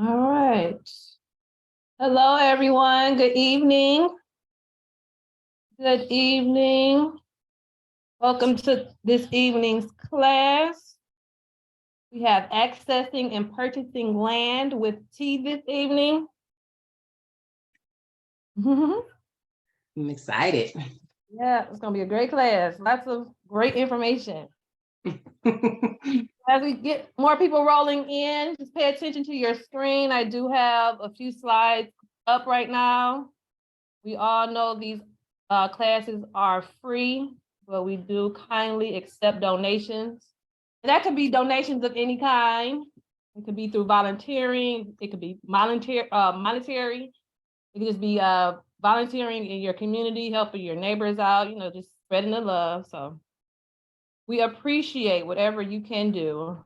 All right. Hello, everyone. Good evening. Good evening. Welcome to this evening's class. We have accessing and purchasing land with T this evening. I'm excited. Yeah, it's going to be a great class. Lots of great information. As we get more people rolling in, just pay attention to your screen. I do have a few slides up right now. We all know these classes are free, but we do kindly accept donations. And that could be donations of any kind. It could be through volunteering. It could be monetary. It could just be volunteering in your community, helping your neighbors out, just spreading the love. So we appreciate whatever you can do.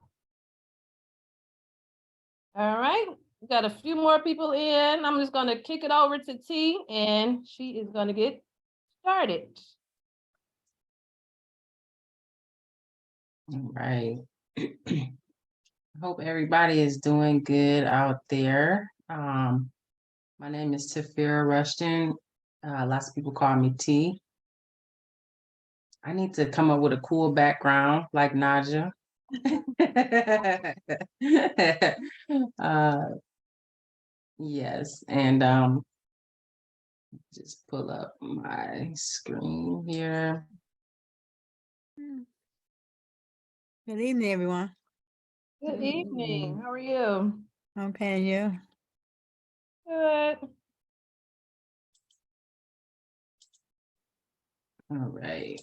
All right, we got a few more people in. I'm just going to kick it over to T, and she is going to get started. All right. I hope everybody is doing good out there. My name is Tafira Rushton. Lots of people call me T. I need to come up with a cool background like Naja. Yes, and just pull up my screen here. Good evening, everyone. Good evening. How are you? Okay, and you? Good. All right.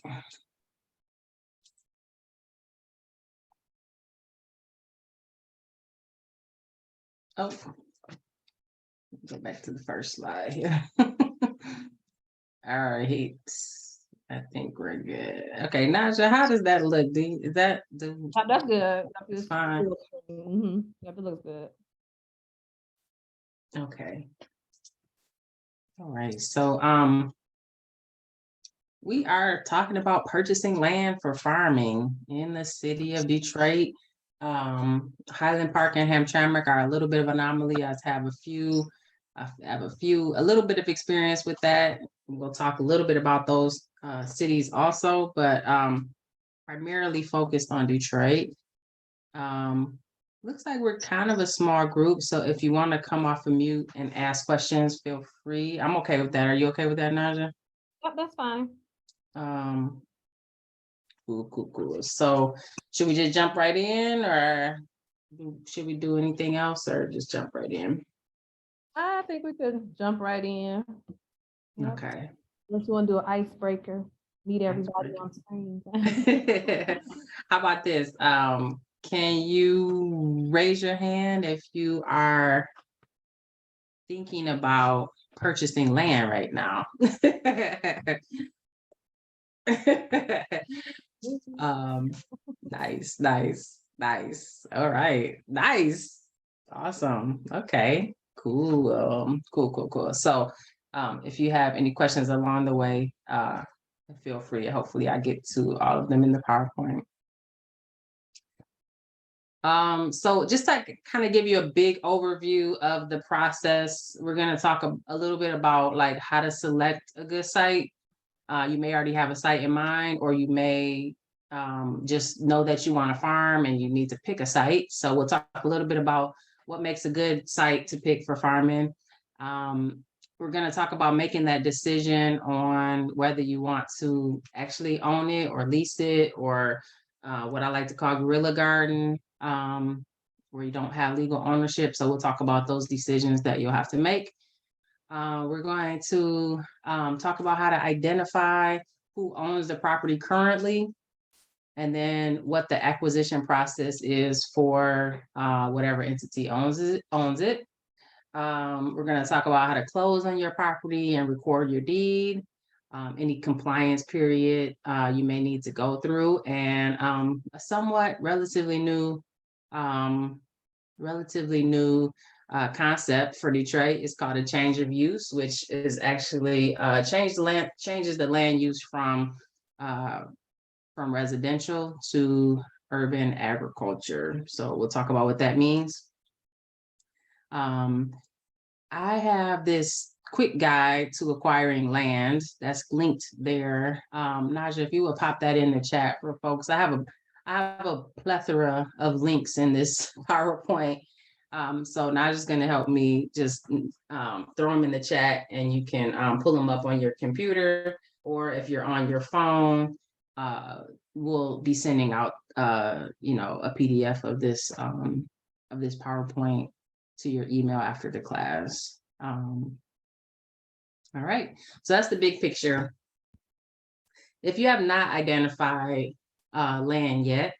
Oh, go back to the first slide here. All right. I think we're good. Okay, Naja, how does that look? That's good. It's fine. Yep, it looks good. Okay. All right. So we are talking about purchasing land for farming in the city of Detroit. Highland Park and Hamtramck are a little bit of anomaly. I have a little bit of experience with that. We'll talk a little bit about those cities also, but primarily focused on Detroit. Looks like we're kind of a small group, so if you want to come off of mute and ask questions, feel free. I'm okay with that. Are you okay with that, Naja? Yep, that's fine. Cool. So should we just jump right in, or should we do anything else, or just jump right in? I think we could jump right in. Yep. Okay. Unless you want to do an icebreaker, meet everybody on screen. How about this? Can you raise your hand if you are thinking about purchasing land right now? Nice. All right, nice, awesome. Okay, cool. Cool. So, if you have any questions along the way, feel free. Hopefully, I get to all of them in the PowerPoint. So just to kind of give you a big overview of the process, we're going to talk a little bit about like how to select a good site. You may already have a site in mind, or you may just know that you want to farm and you need to pick a site. So we'll talk a little bit about what makes a good site to pick for farming. We're going to talk about making that decision on whether you want to actually own it or lease it, or what I like to call guerrilla garden, where you don't have legal ownership. So we'll talk about those decisions that you'll have to make. We're going to talk about how to identify who owns the property currently, and then what the acquisition process is for whatever entity owns it. We're going to talk about how to close on your property and record your deed, any compliance period you may need to go through, and a somewhat relatively new concept for Detroit is called a change of use, which is actually changes the land use from residential to urban agriculture. So we'll talk about what that means. I have this quick guide to acquiring land that's linked there. Naja, if you would pop that in the chat for folks, I have a plethora of links in this PowerPoint. So Naja's going to help me just throw them in the chat, and you can pull them up on your computer, or if you're on your phone, we'll be sending out a PDF of this PowerPoint to your email after the class. All right, so that's the big picture. If you have not identified land yet,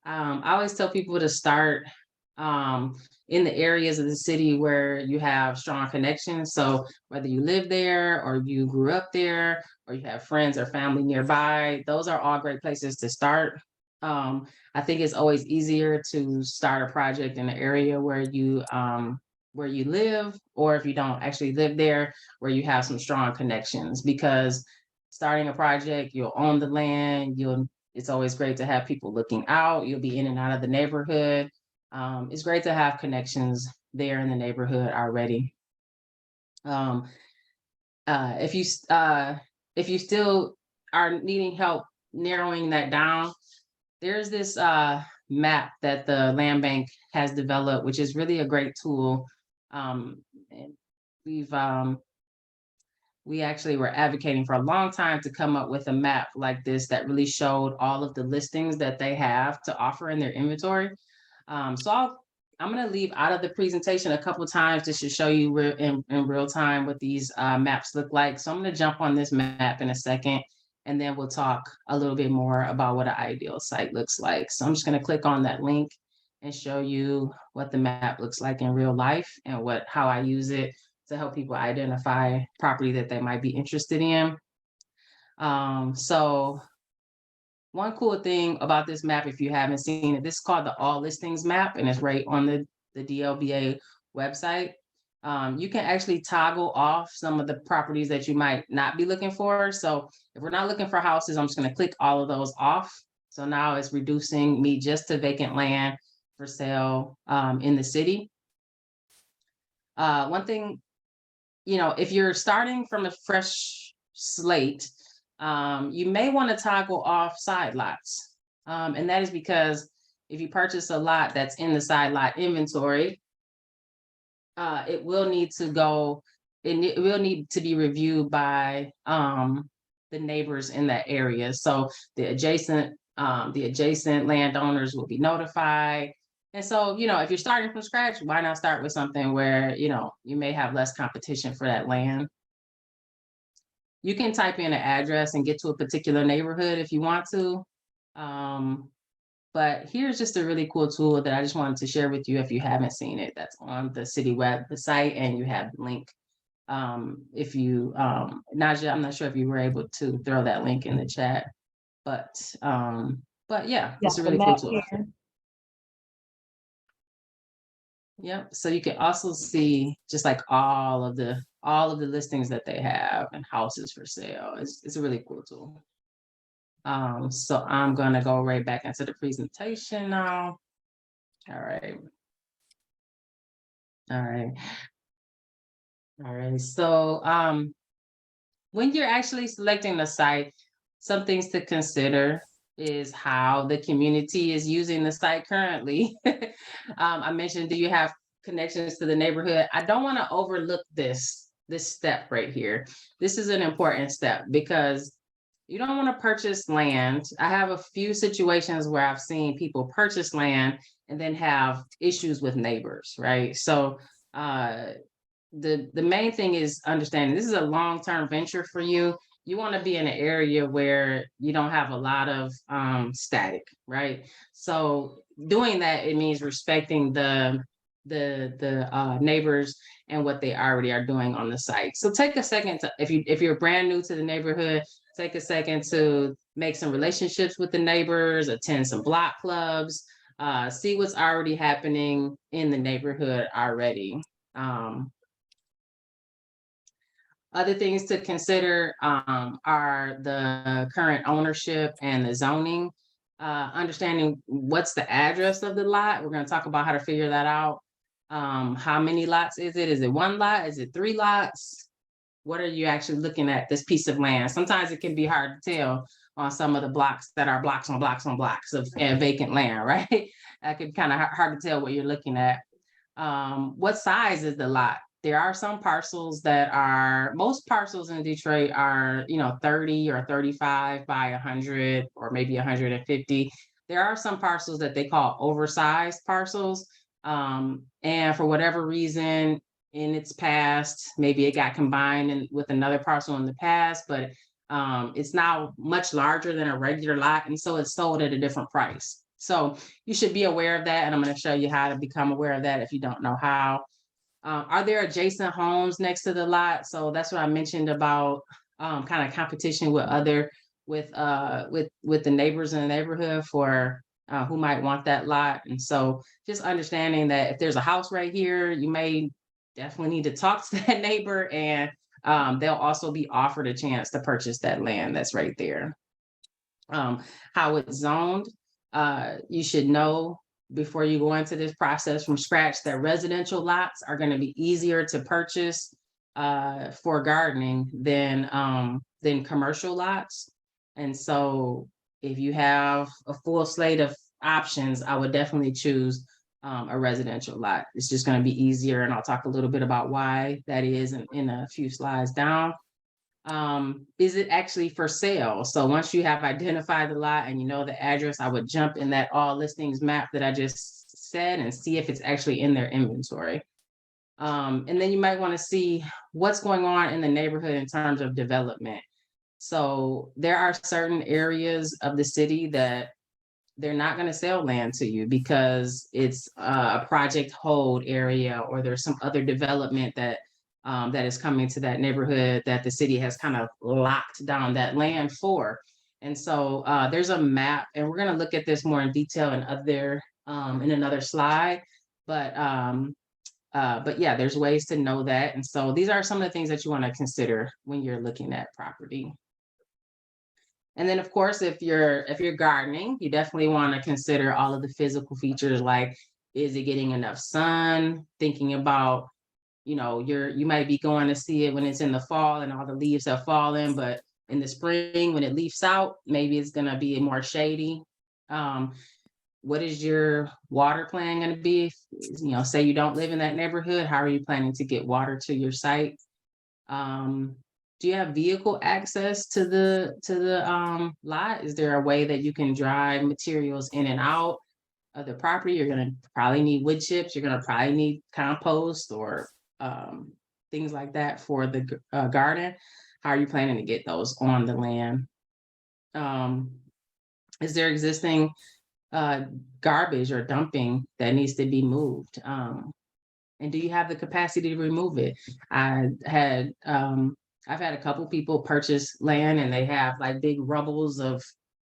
I always tell people to start in the areas of the city where you have strong connections. So whether you live there, or you grew up there, or you have friends or family nearby, those are all great places to start. I think it's always easier to start a project in an area where you live, or if you don't actually live there, where you have some strong connections, because starting a project, you'll own the land, it's always great to have people looking out, you'll be in and out of the neighborhood. It's great to have connections there in the neighborhood already. If you still are needing help narrowing that down, there's this map that the land bank has developed, which is really a great tool. And we actually were advocating for a long time to come up with a map like this that really showed all of the listings that they have to offer in their inventory. So I'm going to leave out of the presentation a couple of times just to show you in real time what these maps look like. So I'm going to jump on this map in a second, and then we'll talk a little bit more about what an ideal site looks like. So I'm just going to click on that link and show you what the map looks like in real life, and how I use it to help people identify property that they might be interested in. So one cool thing about this map, if you haven't seen it, this is called the All Listings map, and it's right on the DLBA website. You can actually toggle off some of the properties that you might not be looking for. So if we're not looking for houses, I'm just going to click all of those off. So now it's reducing me just to vacant land for sale in the city. One thing, if you're starting from a fresh slate, you may want to toggle off side lots. And that is because if you purchase a lot that's in the side lot inventory, it will need to be reviewed by the neighbors in that area. So the adjacent landowners will be notified. And so, if you're starting from scratch, why not start with something where, you may have less competition for that land. You can type in an address and get to a particular neighborhood if you want to. But here's just a really cool tool that I just wanted to share with you if you haven't seen it. That's on the city website, and you have the link. If you, Naja, I'm not sure if you were able to throw that link in the chat, but yeah, it's a really cool tool. Yep. So you can also see just like all of the listings that they have and houses for sale. It's a really cool tool. So I'm gonna go right back into the presentation now. All right. So when you're actually selecting the site, some things to consider is how the community is using the site currently. I mentioned, do you have connections to the neighborhood? I don't want to overlook this step right here. This is an important step because you don't want to purchase land. I have a few situations where I've seen people purchase land and then have issues with neighbors, right? So the main thing is understanding this is a long-term venture for you. You want to be in an area where you don't have a lot of static, right? So doing that, it means respecting the neighbors and what they already are doing on the site. So take a second to, if you're brand new to the neighborhood, take a second to make some relationships with the neighbors, attend some block clubs, see what's already happening in the neighborhood already. Other things to consider are the current ownership and the zoning, understanding what's the address of the lot. We're going to talk about how to figure that out. How many lots is it? Is it one lot? Is it 3 lots? What are you actually looking at this piece of land? Sometimes it can be hard to tell on some of the blocks that are blocks on blocks on blocks of vacant land, right? That can be kind of hard to tell what you're looking at. What size is the lot? There are some parcels that are, most parcels in Detroit are, 30 or 35 by 100 or maybe 150. There are some parcels that they call oversized parcels. And for whatever reason in its past, maybe it got combined with another parcel in the past, but it's now much larger than a regular lot. And so it's sold at a different price. So you should be aware of that. And I'm going to show you how to become aware of that if you don't know how. Are there adjacent homes next to the lot? So that's what I mentioned about kind of competition with with the neighbors in the neighborhood for who might want that lot. And so just understanding that if there's a house right here, you may definitely need to talk to that neighbor, and they'll also be offered a chance to purchase that land that's right there. How it's zoned, you should know before you go into this process from scratch that residential lots are going to be easier to purchase for gardening than commercial lots. And so if you have a full slate of options, I would definitely choose a residential lot. It's just going to be easier, and I'll talk a little bit about why that is in a few slides down. Is it actually for sale? So once you have identified the lot and you know the address, I would jump in that all listings map that I just said and see if it's actually in their inventory. And then you might want to see what's going on in the neighborhood in terms of development. So there are certain areas of the city that they're not going to sell land to you because it's a project hold area, or there's some other development that is coming to that neighborhood that the city has kind of locked down that land for. And so there's a map, and we're going to look at this more in detail in another slide. But yeah, there's ways to know that. And so these are some of the things that you want to consider when you're looking at property. And then, of course, if you're gardening, you definitely want to consider all of the physical features, like, is it getting enough sun? Thinking about, you might be going to see it when it's in the fall and all the leaves have fallen, but in the spring when it leaves out, maybe it's going to be more shady. What is your water plan going to be? Say you don't live in that neighborhood, how are you planning to get water to your site? Do you have vehicle access to the lot? Is there a way that you can drive materials in and out of the property? You're going to probably need wood chips. You're going to probably need compost or things like that for the garden. How are you planning to get those on the land? Is there existing garbage or dumping that needs to be moved? And do you have the capacity to remove it? I've had a couple people purchase land and they have like big rubbles of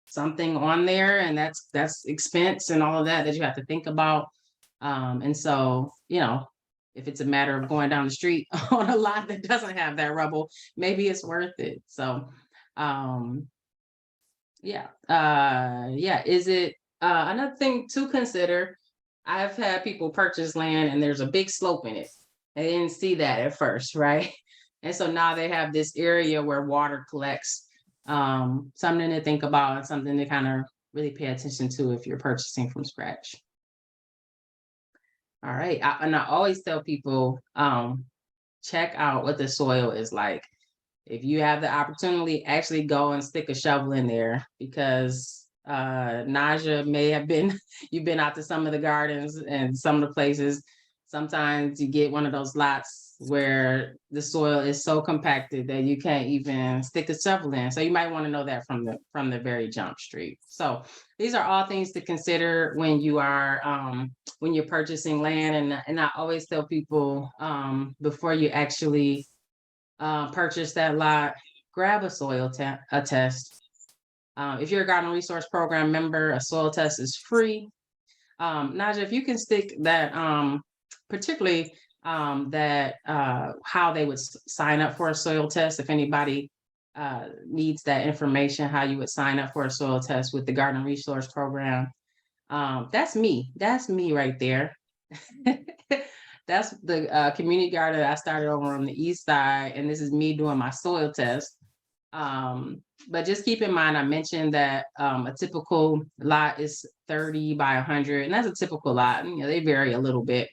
something on there, and that's expense and all of that you have to think about. And so, if it's a matter of going down the street on a lot that doesn't have that rubble, maybe it's worth it. So, is it another thing to consider? I've had people purchase land and there's a big slope in it. They didn't see that at first, right? And so now they have this area where water collects. Something to think about and something to kind of really pay attention to if you're purchasing from scratch. All right. And I always tell people, check out what the soil is like. If you have the opportunity, actually go and stick a shovel in there, because Naja you've been out to some of the gardens and some of the places. Sometimes you get one of those lots where the soil is so compacted that you can't even stick a shovel in. So you might want to know that from the very jump street. So these are all things to consider when you are when you're purchasing land. And I always tell people, before you actually purchase that lot, grab a soil test. If you're a Garden Resource Program member, a soil test is free. Naja, if you can stick that, particularly how they would sign up for a soil test, if anybody needs that information, how you would sign up for a soil test with the Garden Resource Program. That's me right there. that's the community garden that I started over on the east side, and this is me doing my soil test. But just keep in mind, I mentioned that a typical lot is 30 by 100, and that's a typical lot. You know, they vary a little bit.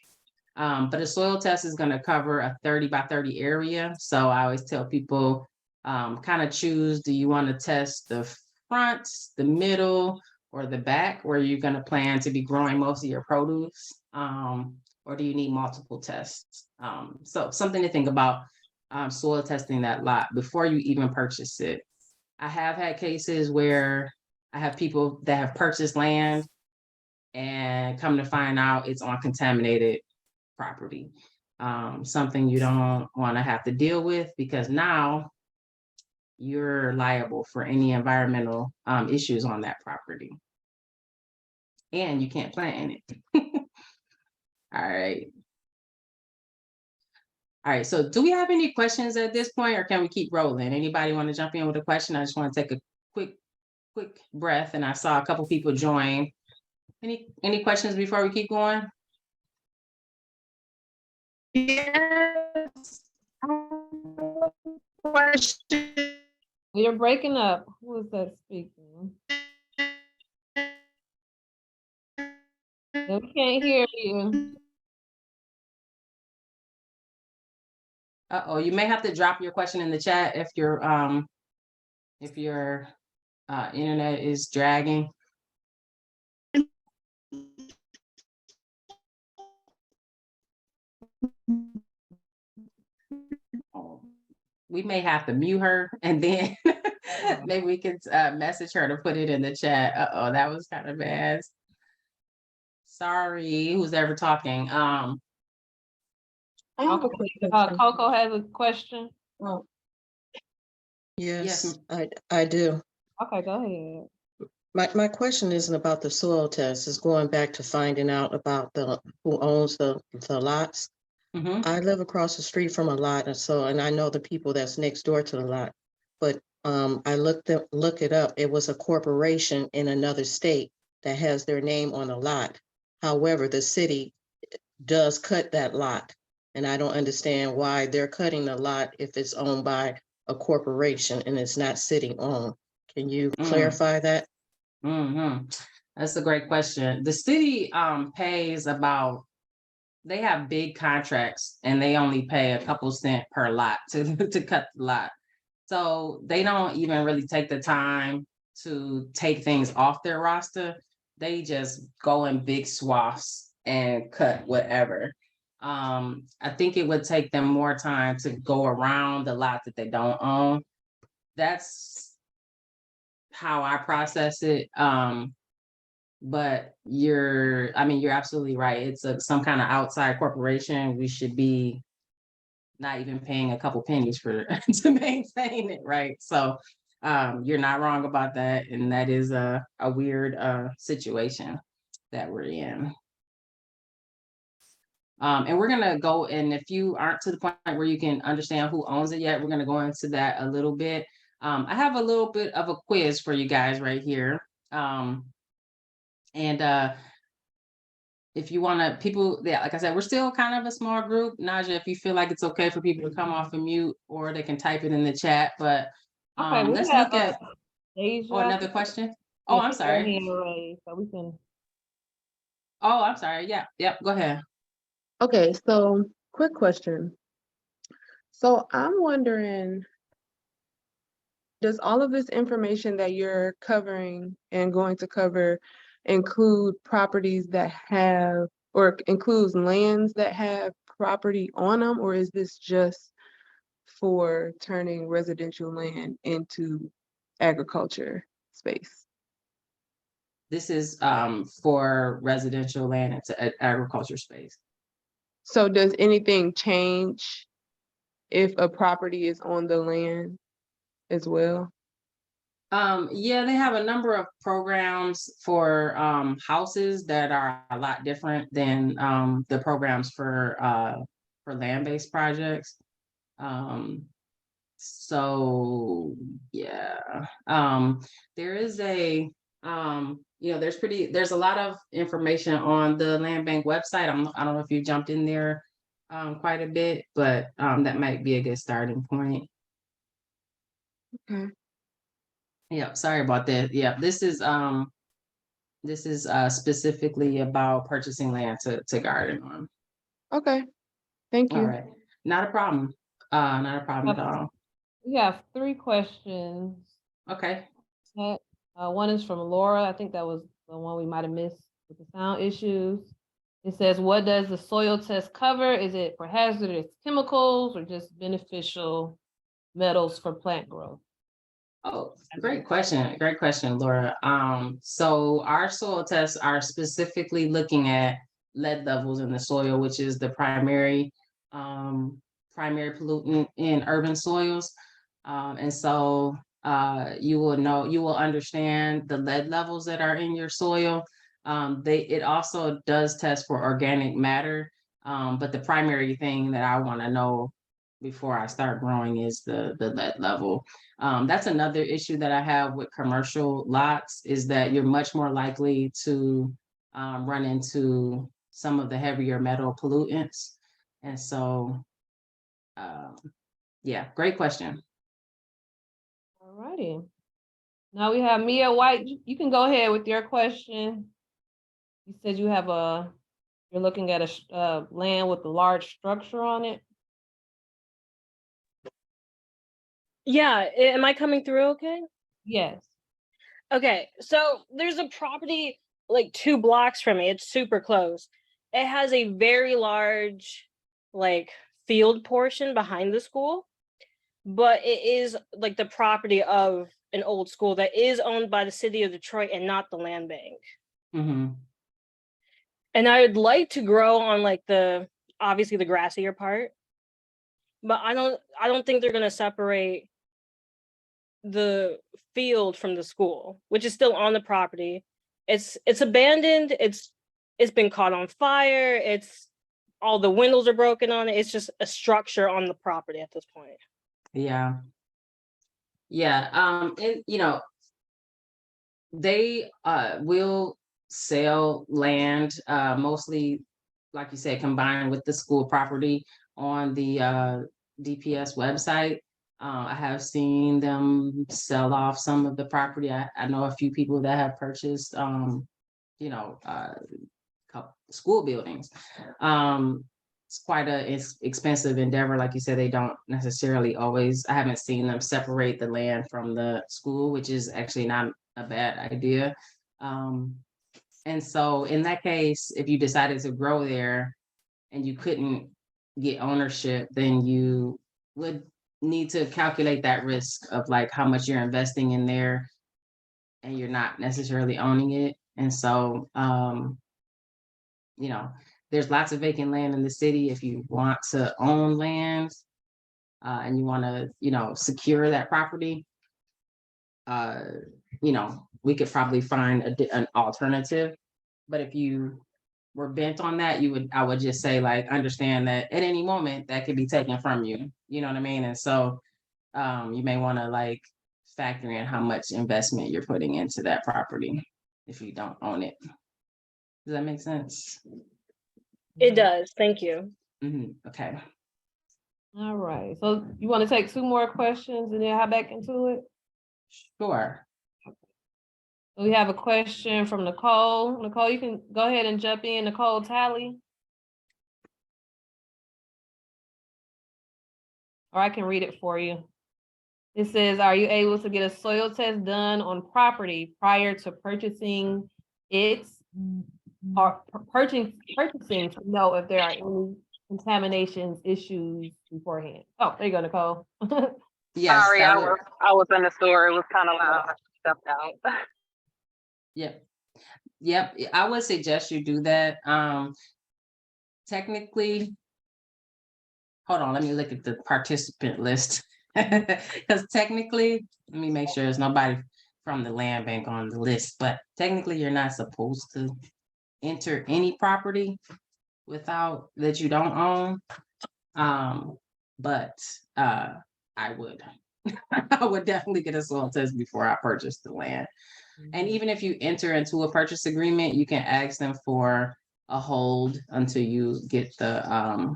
But a soil test is going to cover a 30 by 30 area. So I always tell people, kind of choose, do you want to test the front, the middle, or the back where you're going to plan to be growing most of your produce? Or do you need multiple tests? So something to think about, soil testing that lot before you even purchase it. I have had cases where I have people that have purchased land and come to find out it's on contaminated property. Something you don't want to have to deal with, because now you're liable for any environmental issues on that property. And you can't plant in it. All right. All right, so do we have any questions at this point, or can we keep rolling? Anybody want to jump in with a question? I just want to take a quick breath, and I saw a couple people join. Any questions before we keep going? Yes. Question. You're breaking up. Who is that speaking? No, we can't hear you. Uh-oh, you may have to drop your question in the chat if your internet is dragging. Oh, we may have to mute her, and then maybe we could message her to put it in the chat. Uh-oh, that was kind of bad. Sorry, who's ever talking? I have a quick question. Coco has a question. Oh, Yes. Yes, I do. Okay, go ahead. My question isn't about the soil test. It's going back to finding out about who owns the lots. Mhm. I live across the street from a lot, and I know the people that's next door to the lot. But I look it up. It was a corporation in another state that has their name on a lot. However, the city does cut that lot, and I don't understand why they're cutting the lot if it's owned by a corporation and it's not city owned. Can you clarify that? That's a great question. The city pays about, they have big contracts and they only pay a couple cents per lot to cut the lot. So they don't even really take the time to take things off their roster. They just go in big swaths and cut whatever. I think it would take them more time to go around the lot that they don't own. That's how I process it. But you're absolutely right. It's some kind of outside corporation. We should be not even paying a couple pennies for to maintain it, right? So you're not wrong about that, and that is a weird situation that we're in. And we're gonna go, and if you aren't to the point where you can understand who owns it yet, we're gonna go into that a little bit. I have a little bit of a quiz for you guys right here. And if you want to, people, yeah, like I said, we're still kind of a small group. Naja, if you feel like it's okay for people to come off of mute, or they can type it in the chat. But Okay, we let's have look at Asia. another question. Oh, I'm sorry. So we can. Oh, I'm sorry. Yeah, yep. Go ahead. okay, so quick question. So I'm wondering, does all of this information that you're covering and going to cover include properties that have, or includes lands that have property on them, or is this just for turning residential land into agriculture space? This is for residential land into agriculture space. So does anything change if a property is on the land as well? Yeah, they have a number of programs for houses that are a lot different than the programs for land-based projects. So yeah, there is a there's a lot of information on the land bank website. I don't know if you jumped in there quite a bit, but that might be a good starting point. Okay. Yeah, sorry about that. Yeah, this is specifically about purchasing land to garden on. Okay. Thank All you. right, not a problem. Not a problem at all. We have 3 questions. Okay. One is from Laura. I think that was the one we might have missed with the sound issues. It says, what does the soil test cover? Is it for hazardous chemicals or just beneficial metals for plant growth? Oh, great question. Great question, Laura. So our soil tests are specifically looking at lead levels in the soil, which is the primary pollutant in urban soils. And so you will understand the lead levels that are in your soil. It also does test for organic matter. But the primary thing that I want to know before I start growing is the lead level. That's another issue that I have with commercial lots, is that you're much more likely to run into some of the heavier metal pollutants. And so, yeah, great question. All righty. Now we have Mia White. You can go ahead with your question. You said you're looking at a land with a large structure on it. Yeah, am I coming through okay? Yes. Okay, so there's a property like 2 blocks from me. It's super close. It has a very large like field portion behind the school, but it is like the property of an old school that is owned by the city of Detroit and not the land bank. Mhm. And I would like to grow on like obviously the grassier part, but I don't think they're gonna separate the field from the school, which is still on the property. It's abandoned. It's been caught on fire. It's all the windows are broken on it. It's just a structure on the property at this point. Yeah. Yeah. And they will sell land, mostly, like you said, combined with the school property on the DPS website. I have seen them sell off some of the property. I know a few people that have purchased, school buildings. It's quite it's expensive endeavor. Like you said, they don't necessarily always, I haven't seen them separate the land from the school, which is actually not a bad idea. And so in that case, if you decided to grow there and you couldn't get ownership, then you would need to calculate that risk of like how much you're investing in there and you're not necessarily owning it. And so, there's lots of vacant land in the city. If you want to own land and you want to, secure that property, we could probably find an alternative. But if you were bent on that, I would just say, like, understand that at any moment that could be taken from you. You know what I mean? And so you may want to like factor in how much investment you're putting into that property if you don't own it. Does that make sense? It does. Thank you. Okay. All right. So you want to take 2 more questions and then hop back into it? Sure. So we have a question from Nicole. Nicole, you can go ahead and jump in. Nicole Talley. Or I can read it for you. It says, are you able to get a soil test done on property prior to purchasing it, or purchasing to know if there are any contaminations issues beforehand? Oh, there you go, Nicole. Yes. Sorry, I was in the store. It was kind of loud. I stepped out. Yep. I would suggest you do that. Technically, hold on, let me look at the participant list. Because technically, let me make sure there's nobody from the land bank on the list, but technically you're not supposed to enter any property without that you don't own. But I would. I would definitely get a soil test before I purchase the land. And even if you enter into a purchase agreement, you can ask them for a hold until you get the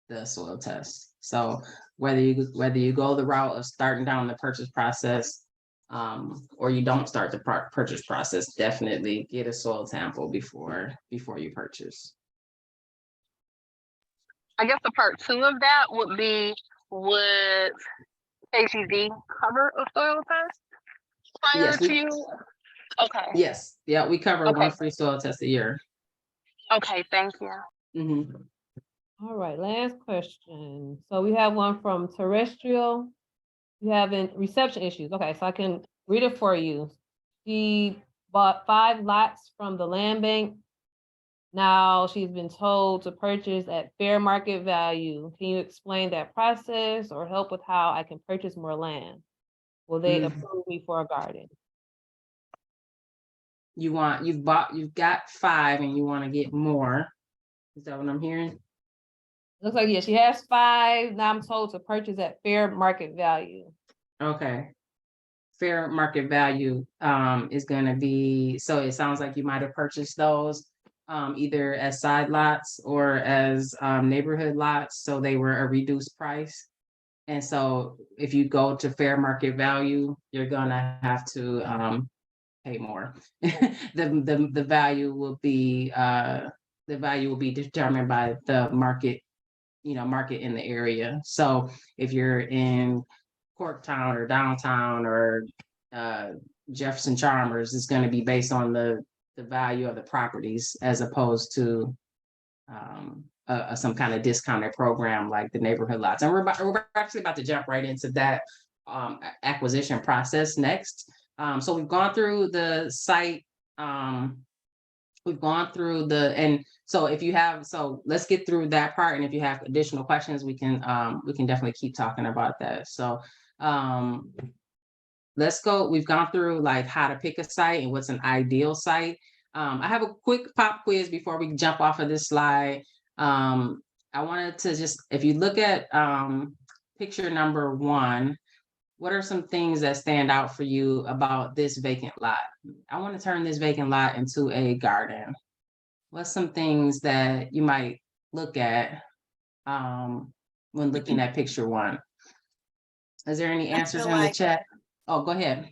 the soil test. So whether you go the route of starting down the purchase process, or you don't start the purchase process, definitely get a soil sample before you purchase. I guess the part two of that would be, would HEV cover a soil test prior Yes, to you? Okay, yes, yeah, we cover Okay. one free soil test a year. okay, thank you. Mhm. All right, last question. So we have one from terrestrial. You having reception issues. Okay, so I can read it for you. She bought 5 lots from the land bank. Now she's been told to purchase at fair market value. Can you explain that process or help with how I can purchase more land? Will they approve me for a garden? You've got 5 and you want to get more. Is that what I'm hearing? Looks like, yeah, she has 5. Now I'm told to purchase at fair market value. Okay. Fair market value is gonna be, so it sounds like you might have purchased those either as side lots or as neighborhood lots, so they were a reduced price. And so if you go to fair market value, you're gonna have to pay more. The value will be determined by the market, market in the area. So if you're in Corktown or downtown or Jefferson Chalmers, is going to be based on the value of the properties as opposed to some kind of discounted program like the neighborhood lots. And we're actually about to jump right into that acquisition process next. So we've gone through the site. We've gone through and so if you have, so let's get through that part. And if you have additional questions, we can definitely keep talking about that. So let's go. We've gone through like how to pick a site and what's an ideal site. I have a quick pop quiz before we jump off of this slide. I wanted to just, if you look at picture number 1, what are some things that stand out for you about this vacant lot? I want to turn this vacant lot into a garden. What's some things that you might look at when looking at picture 1? Is there any answers in the chat? Oh, go ahead.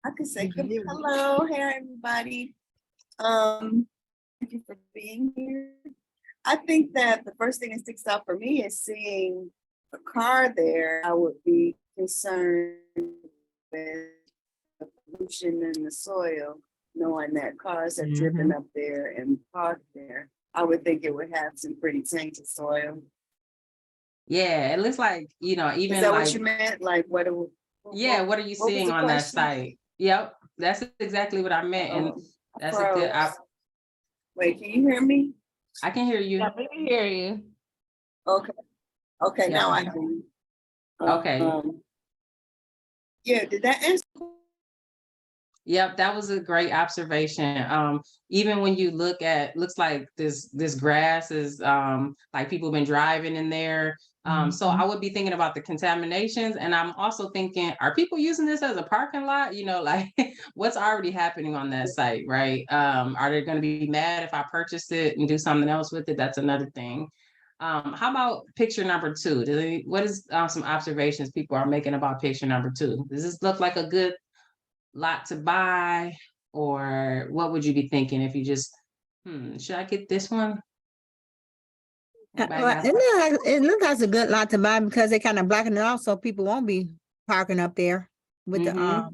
I could say hello, hey everybody. Thank you for being here. I think that the first thing that sticks out for me is seeing a car there. I would be concerned with the pollution in the soil, knowing that cars are driven up there and parked there. I would think it would have some pretty tainted soil. Yeah, it looks like, even Is that like, what you meant? Like what? yeah, what are you what was seeing the on that question? site? Yep, that's exactly what I meant. And that's a good, Wait, can you hear me? I can hear you. Yeah, we can hear you. Okay. Okay, Yeah. now I hear you. Okay. Yeah, did that answer? Yep, that was a great observation. Even when you looks like this grass is like people been driving in there. So I would be thinking about the contaminations, and I'm also thinking, are people using this as a parking lot? Like what's already happening on that site, right? Are they going to be mad if I purchase it and do something else with it? That's another thing. How about picture number 2? What is some observations people are making about picture number 2? Does this look like a good lot to buy, or what would you be thinking if you just, should I get this one? Well, it looks like a good lot to buy because they kind of blocking it off so people won't be parking up there with the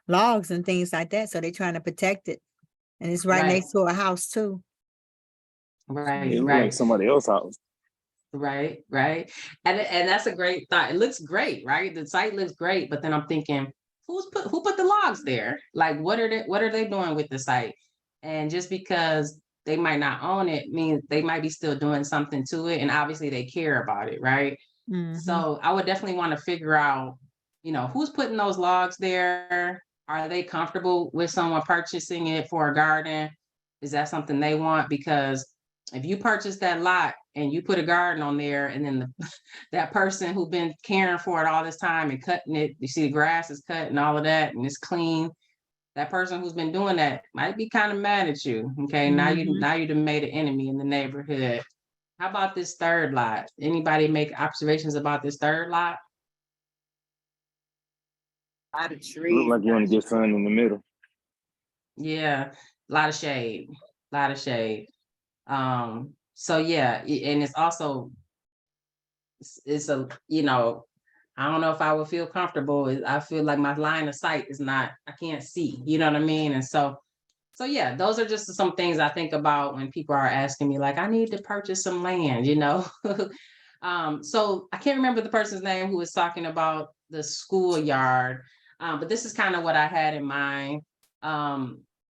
logs and things like that. So they're trying to protect it. And it's right next to a house too. Right, Like somebody else's house. Right. And that's a great thought. It looks great, right? The site looks great, but then I'm thinking, who put the logs there? Like, what are they doing with the site? And just because they might not own it means they might be still doing something to it, and obviously they care about it, right? So I would definitely want to figure out, who's putting those logs there. Are they comfortable with someone purchasing it for a garden? Is that something they want? Because if you purchase that lot and you put a garden on there, and then that person who's been caring for it all this time and cutting it, you see the grass is cut and all of that, and it's clean. That person who's been doing that might be kind of mad at you. Okay, now you done made an enemy in the neighborhood. How about this third lot? Anybody make observations about this third lot? Lot of Look trees. like you want to get sun in the middle. Yeah, a lot of shade, a lot of shade. So yeah, and it's also, it's a, you know, I don't know if I would feel comfortable. I feel like my line of sight is not, I can't see, you know what I mean? And so yeah, those are just some things I think about when people are asking me, like, I need to purchase some land, you know? So I can't remember the person's name who was talking about the schoolyard, but this is kind of what I had in mind.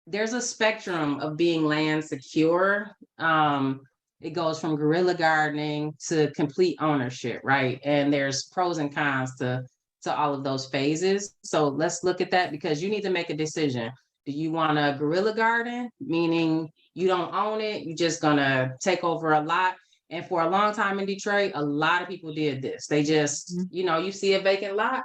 There's a spectrum of being land secure. It goes from guerrilla gardening to complete ownership, right? And there's pros and cons to all of those phases. So let's look at that, because you need to make a decision. Do you want a guerrilla garden, meaning you don't own it, you're just gonna take over a lot? And for a long time in Detroit, a lot of people did this. They just, you know, you see a vacant lot,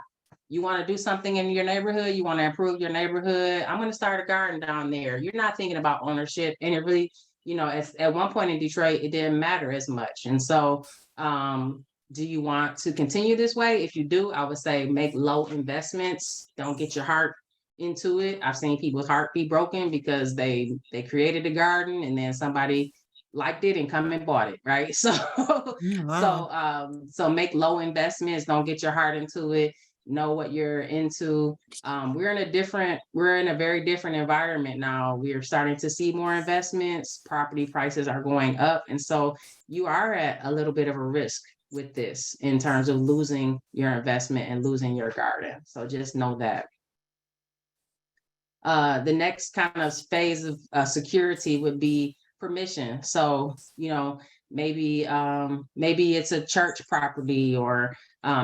you want to do something in your neighborhood, you want to improve your neighborhood. I'm going to start a garden down there. You're not thinking about ownership. And it really, you know, at one point in Detroit, it didn't matter as much. And so, do you want to continue this way? If you do, I would say make low investments. Don't get your heart into it. I've seen people's heart be broken because they created a garden and then somebody liked it and come and bought it, right? So Wow. so make low investments, don't get your heart into it, know what you're into. We're in a very different environment now. We're starting to see more investments, property prices are going up, and so you are at a little bit of a risk with this in terms of losing your investment and losing your garden. So just know that. The next kind of phase of security would be permission. So, you know, maybe it's a church property, or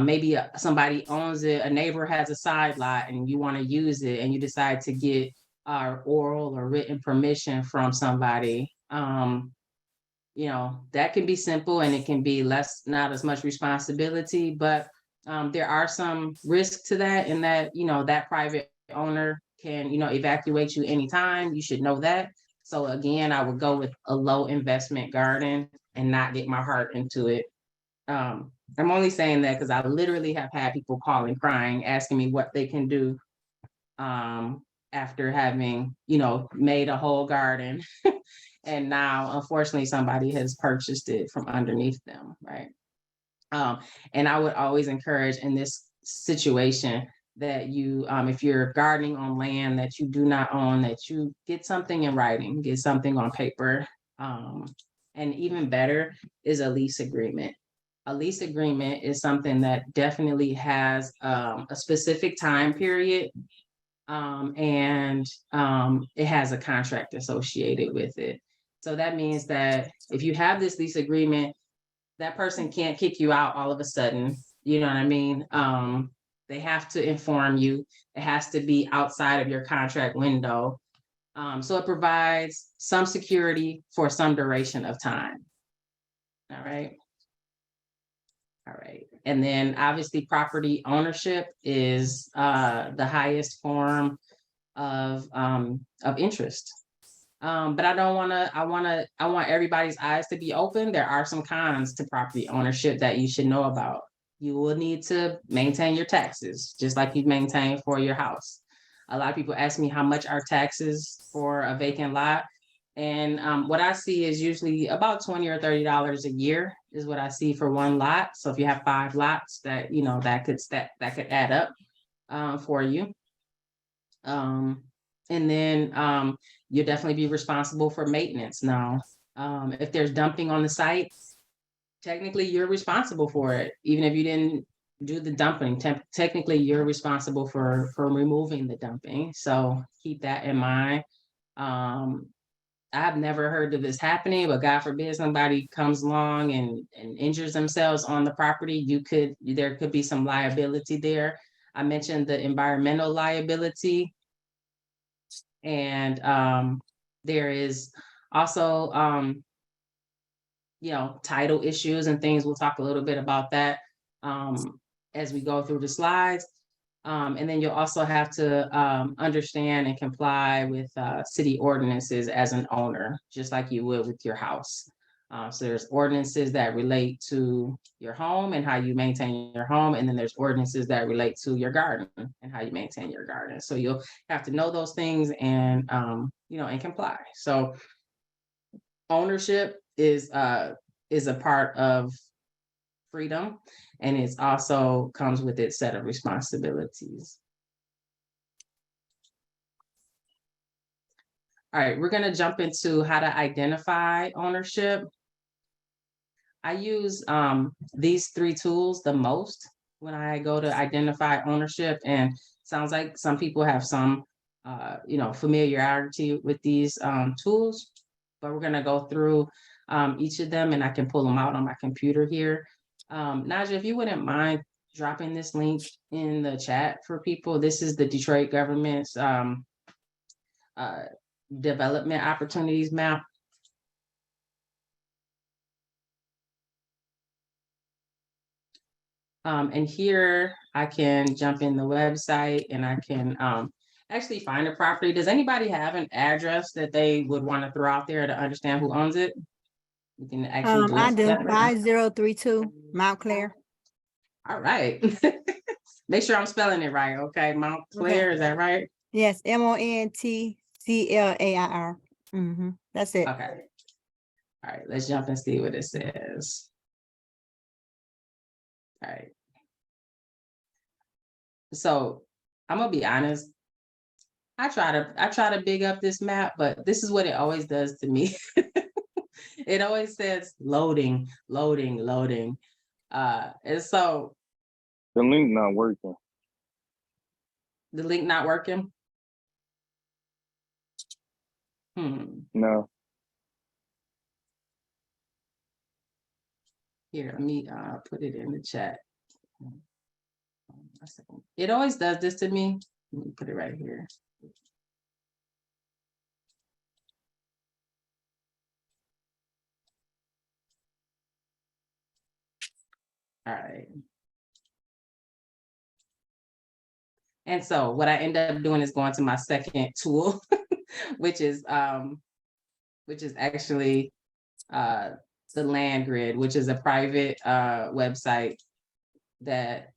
maybe somebody owns it, a neighbor has a side lot and you want to use it and you decide to get oral or written permission from somebody. You know, that can be simple and it can be not as much responsibility, but there are some risks to that, in that, you know, that private owner can, you know, evacuate you anytime. You should know that. So again, I would go with a low investment garden and not get my heart into it. I'm only saying that because I literally have had people calling, crying, asking me what they can do after having, you know, made a whole garden. And now, unfortunately, somebody has purchased it from underneath them, right? And I would always encourage in this situation that you, if you're gardening on land that you do not own, that you get something in writing, get something on paper. And even better is a lease agreement. A lease agreement is something that definitely has a specific time period, and it has a contract associated with it. So that means that if you have this lease agreement, that person can't kick you out all of a sudden. You know what I mean? They have to inform you. It has to be outside of your contract window. So it provides some security for some duration of time. All right. All right. And then obviously property ownership is the highest form of interest. But I want everybody's eyes to be open. There are some cons to property ownership that you should know about. You will need to maintain your taxes, just like you maintain for your house. A lot of people ask me how much are taxes for a vacant lot. And what I see is usually about $20 or $30 a year is what I see for one lot. So if you have 5 lots, that, you know, that could add up for you. And then you'll definitely be responsible for maintenance. Now, if there's dumping on the site, technically you're responsible for it. Even if you didn't do the dumping, technically you're responsible for removing the dumping. So keep that in mind. I've never heard of this happening, but God forbid somebody comes along and injures themselves on the property, there could be some liability there. I mentioned the environmental liability. And there is also, you know, title issues and things. We'll talk a little bit about that as we go through the slides. And then you'll also have to understand and comply with city ordinances as an owner, just like you would with your house. So there's ordinances that relate to your home and how you maintain your home. And then there's ordinances that relate to your garden and how you maintain your garden. So you'll have to know those things and, and comply. So ownership is a part of freedom, and it also comes with its set of responsibilities. All right, we're gonna jump into how to identify ownership. I use these 3 tools the most when I go to identify ownership, and sounds like some people have some, familiarity with these tools, but we're gonna go through each of them, and I can pull them out on my computer here. Naja, if you wouldn't mind dropping this link in the chat for people. This is the Detroit government's development opportunities map. And here I can jump in the website and I can actually find a property. Does anybody have an address that they would want to throw out there to understand who owns it? We can actually do I it do, together. 5032 Mount Clair. All right. Make sure I'm spelling it right, okay? Mount Clair, is that right? Yes, MONTCLAIR. That's it. Okay. All right, let's jump and see what it says. All right. So I'm gonna be honest. I try to big up this map, but this is what it always does to me. It always says loading, loading, loading. And so The link not working. the link not working. No. Here, let me put it in the chat. It always does this to me. Let me put it right here. All right. And so what I end up doing is going to my second tool, which is actually the Land Grid, which is a private website that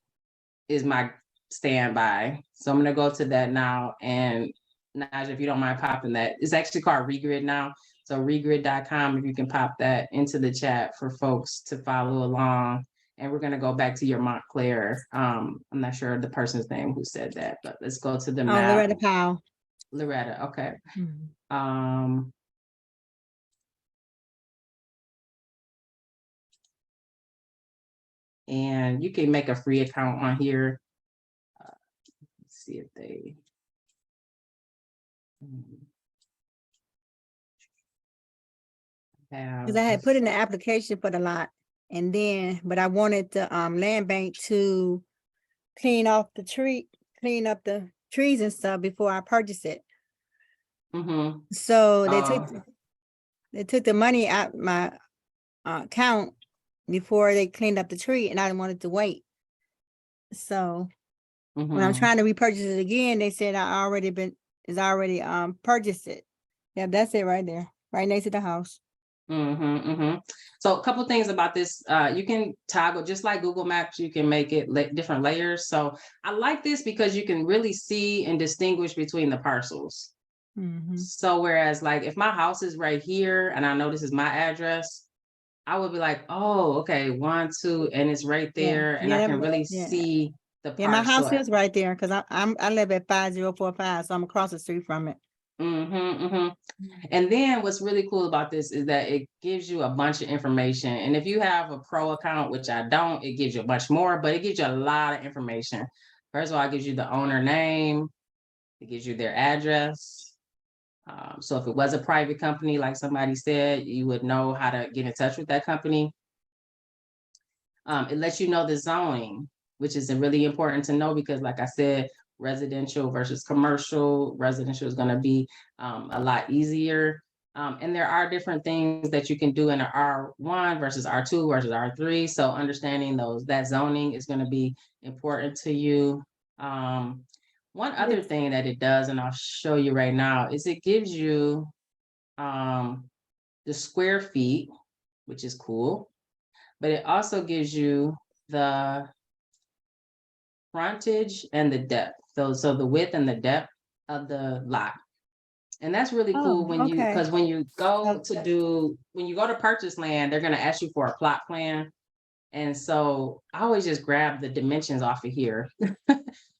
is my standby. So I'm gonna go to that now. And Naja, if you don't mind popping that, it's actually called Regrid now. So regrid.com, if you can pop that into the chat for folks to follow along. And we're gonna go back to your Montclair. I'm not sure the person's name who said that, but let's go to the map. Loretta Powell. Loretta, okay. And you can make a free account on here. Let's see if they. Because I had put in the application for the lot, and then, but I wanted the land bank to clean up the trees and stuff before I purchase it. So they took the money out my account before they cleaned up the tree, and I didn't want it to wait. So when I'm trying to repurchase it again, they said I already purchased it. Yeah, that's it right there, right next to the house. So a couple things about this, you can toggle, just like Google Maps, you can make it different layers. So I like this because you can really see and distinguish between the parcels. So whereas like if my house is right here and I know this is my address, I would be like, oh, okay, 1, 2, and it's right there, and I can really see the parcel. Yeah, my house is right there because I live at 5045, so I'm across the street from it. And then what's really cool about this is that it gives you a bunch of information. And if you have a pro account, which I don't, it gives you a bunch more, but it gives you a lot of information. First of all, it gives you the owner name, it gives you their address. So if it was a private company, like somebody said, you would know how to get in touch with that company. It lets you know the zoning, which is really important to know because like I said, residential versus commercial, residential is going to be a lot easier. And there are different things that you can do in an R1 versus R2 versus R3. So understanding that zoning is going to be important to you. One other thing that it does, and I'll show you right now, is it gives you the square feet which is cool. But it also gives you the frontage and the depth. So the width and the depth of the lot. And that's really cool Oh, when you, okay. because when you go to purchase land, they're gonna ask you for a plot plan. And so I always just grab the dimensions off of here.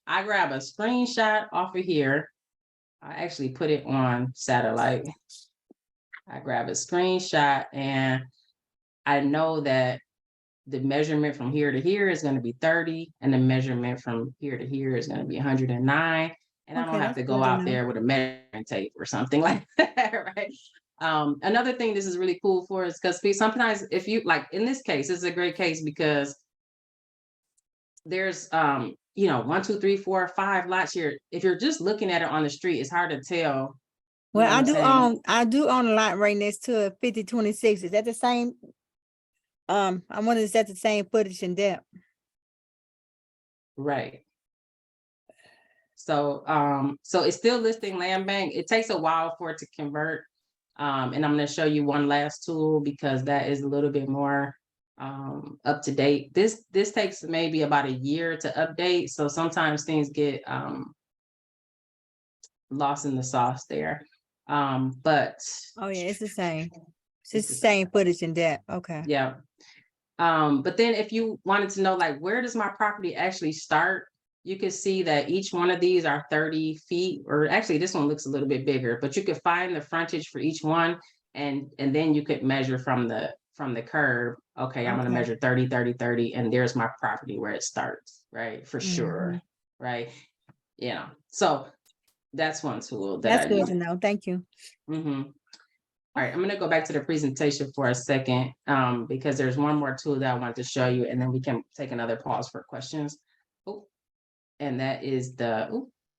I grab a screenshot off of here. I actually put it on satellite. I grab a screenshot and I know that the measurement from here to here is going to be 30 and the measurement from here to here is going to be 109. And I don't Okay, have to that's go good to out know. there with a measuring tape or something like that, right? Another thing this is really cool for is because sometimes if you, like in this case, this is a great case because there's 1, 2, 3, 4, 5 lots here. If you're just looking at it on the street, it's hard to tell. You Well, know what I'm saying? I do own a lot right next to 5026. Is that the same? I wonder, is that the same footage and depth? Right. So so it's still listing land bank. It takes a while for it to convert. And I'm going to show you one last tool because that is a little bit more up to date. This takes maybe about a year to update. So sometimes things get lost in the sauce there. But Oh yeah, it's the same. It's It's the the same footage and depth. Okay. yeah. But then if you wanted to know, like, where does my property actually start? You can see that each one of these are 30 feet, or actually this one looks a little bit bigger, but you could find the frontage for each one. And then you could measure from the curb. Okay, I'm gonna Okay. measure 30, 30, 30, and there's my property where it starts, right? For sure, right? So that's one tool that That's I good use. to know. Thank you. All right, I'm gonna go back to the presentation for a second, because there's one more tool that I wanted to show you, and then we can take another pause for questions. Oh, and that is this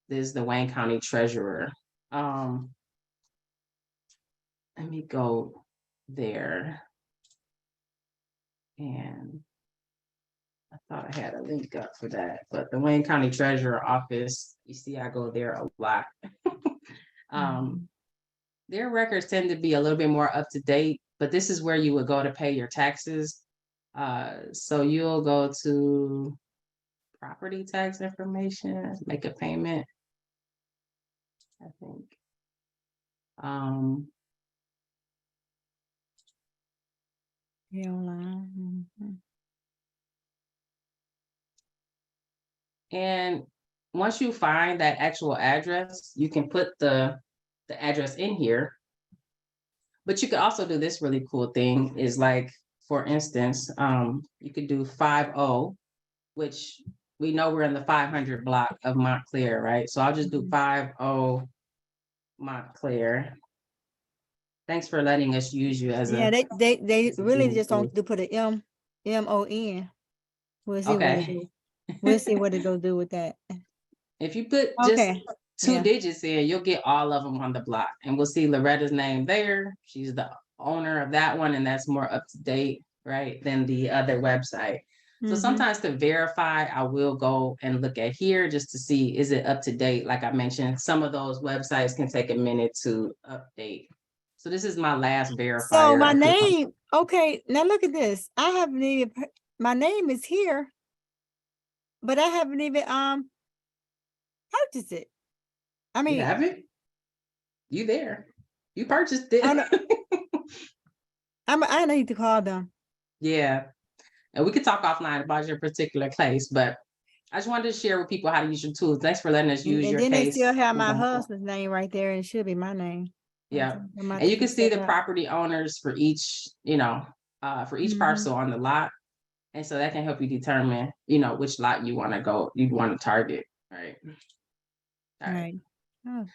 is the Wayne County Treasurer. Let me go there. And I thought I had a link up for that, but the Wayne County Treasurer Office, you see, I go there a lot. Their records tend to be a little bit more up to date, but this is where you would go to pay your taxes. So you'll go to property tax information, make a payment, I think. Yeah, online. And once you find that actual address, you can put the address in here. But you could also do this really cool thing is like, for instance, you could do 50, which we know we're in the 500 block of Montclair, right? So I'll just do 50 Montclair. Thanks for letting us use you as Yeah, a. they really Google just tool. don't do put a MON. We'll see what it Okay. do. We'll see what it'll do with that. If you put just Okay. 2 Yeah. digits in, you'll get all of them on the block. And we'll see Loretta's name there. She's the owner of that one, and that's more up to date, right, than the other website. So sometimes to verify, I will go and look at here just to see, is it up to date? Like I mentioned, some of those websites can take a minute to update. So this is my last verifier. So my name, okay, now look at this. I haven't even, my name is here, but I haven't even purchased it. I You mean, have it? You there? You purchased it. I need to call them. Yeah. And we could talk offline about your particular case, but I just wanted to share with people how to use your tools. Thanks for letting us use And your then case. they still have my husband's name right there, and it should be my name. Yeah. I'm about And you to can fix see that the up. property owners for each, for each parcel on the lot. And so that can help you determine, which lot you'd want to target. Right. All right. Oh.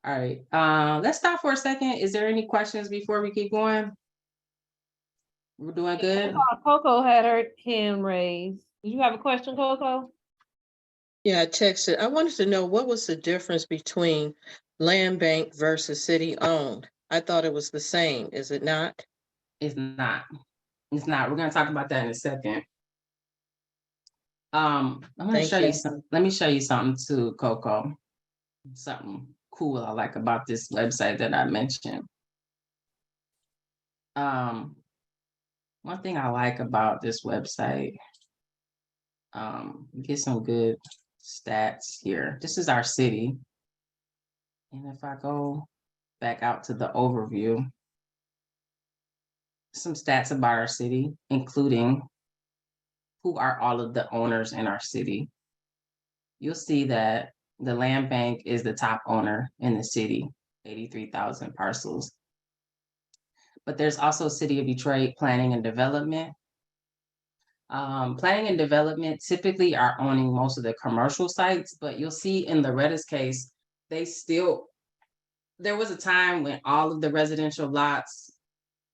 All right. Let's stop for a second. Is there any questions before we keep going? We're doing good. Coco had her hand raised. Did you have a question, Coco? Yeah, I texted. I wanted to know what was the difference between land bank versus city owned. I thought it was the same. Is it not? It's not. It's not. We're going to talk about that in a second. I'm going to show you something. Let me show you something too, Coco. Something cool I like about this website that I mentioned. one thing I like about this website, get some good stats here. This is our city. And if I go back out to the overview, some stats about our city, including who are all of the owners in our city. You'll see that the land bank is the top owner in the city, 83,000 parcels. But there's also City of Detroit Planning and Development. Planning and Development typically are owning most of the commercial sites, but you'll see in the Redis case, there was a time when all of the residential lots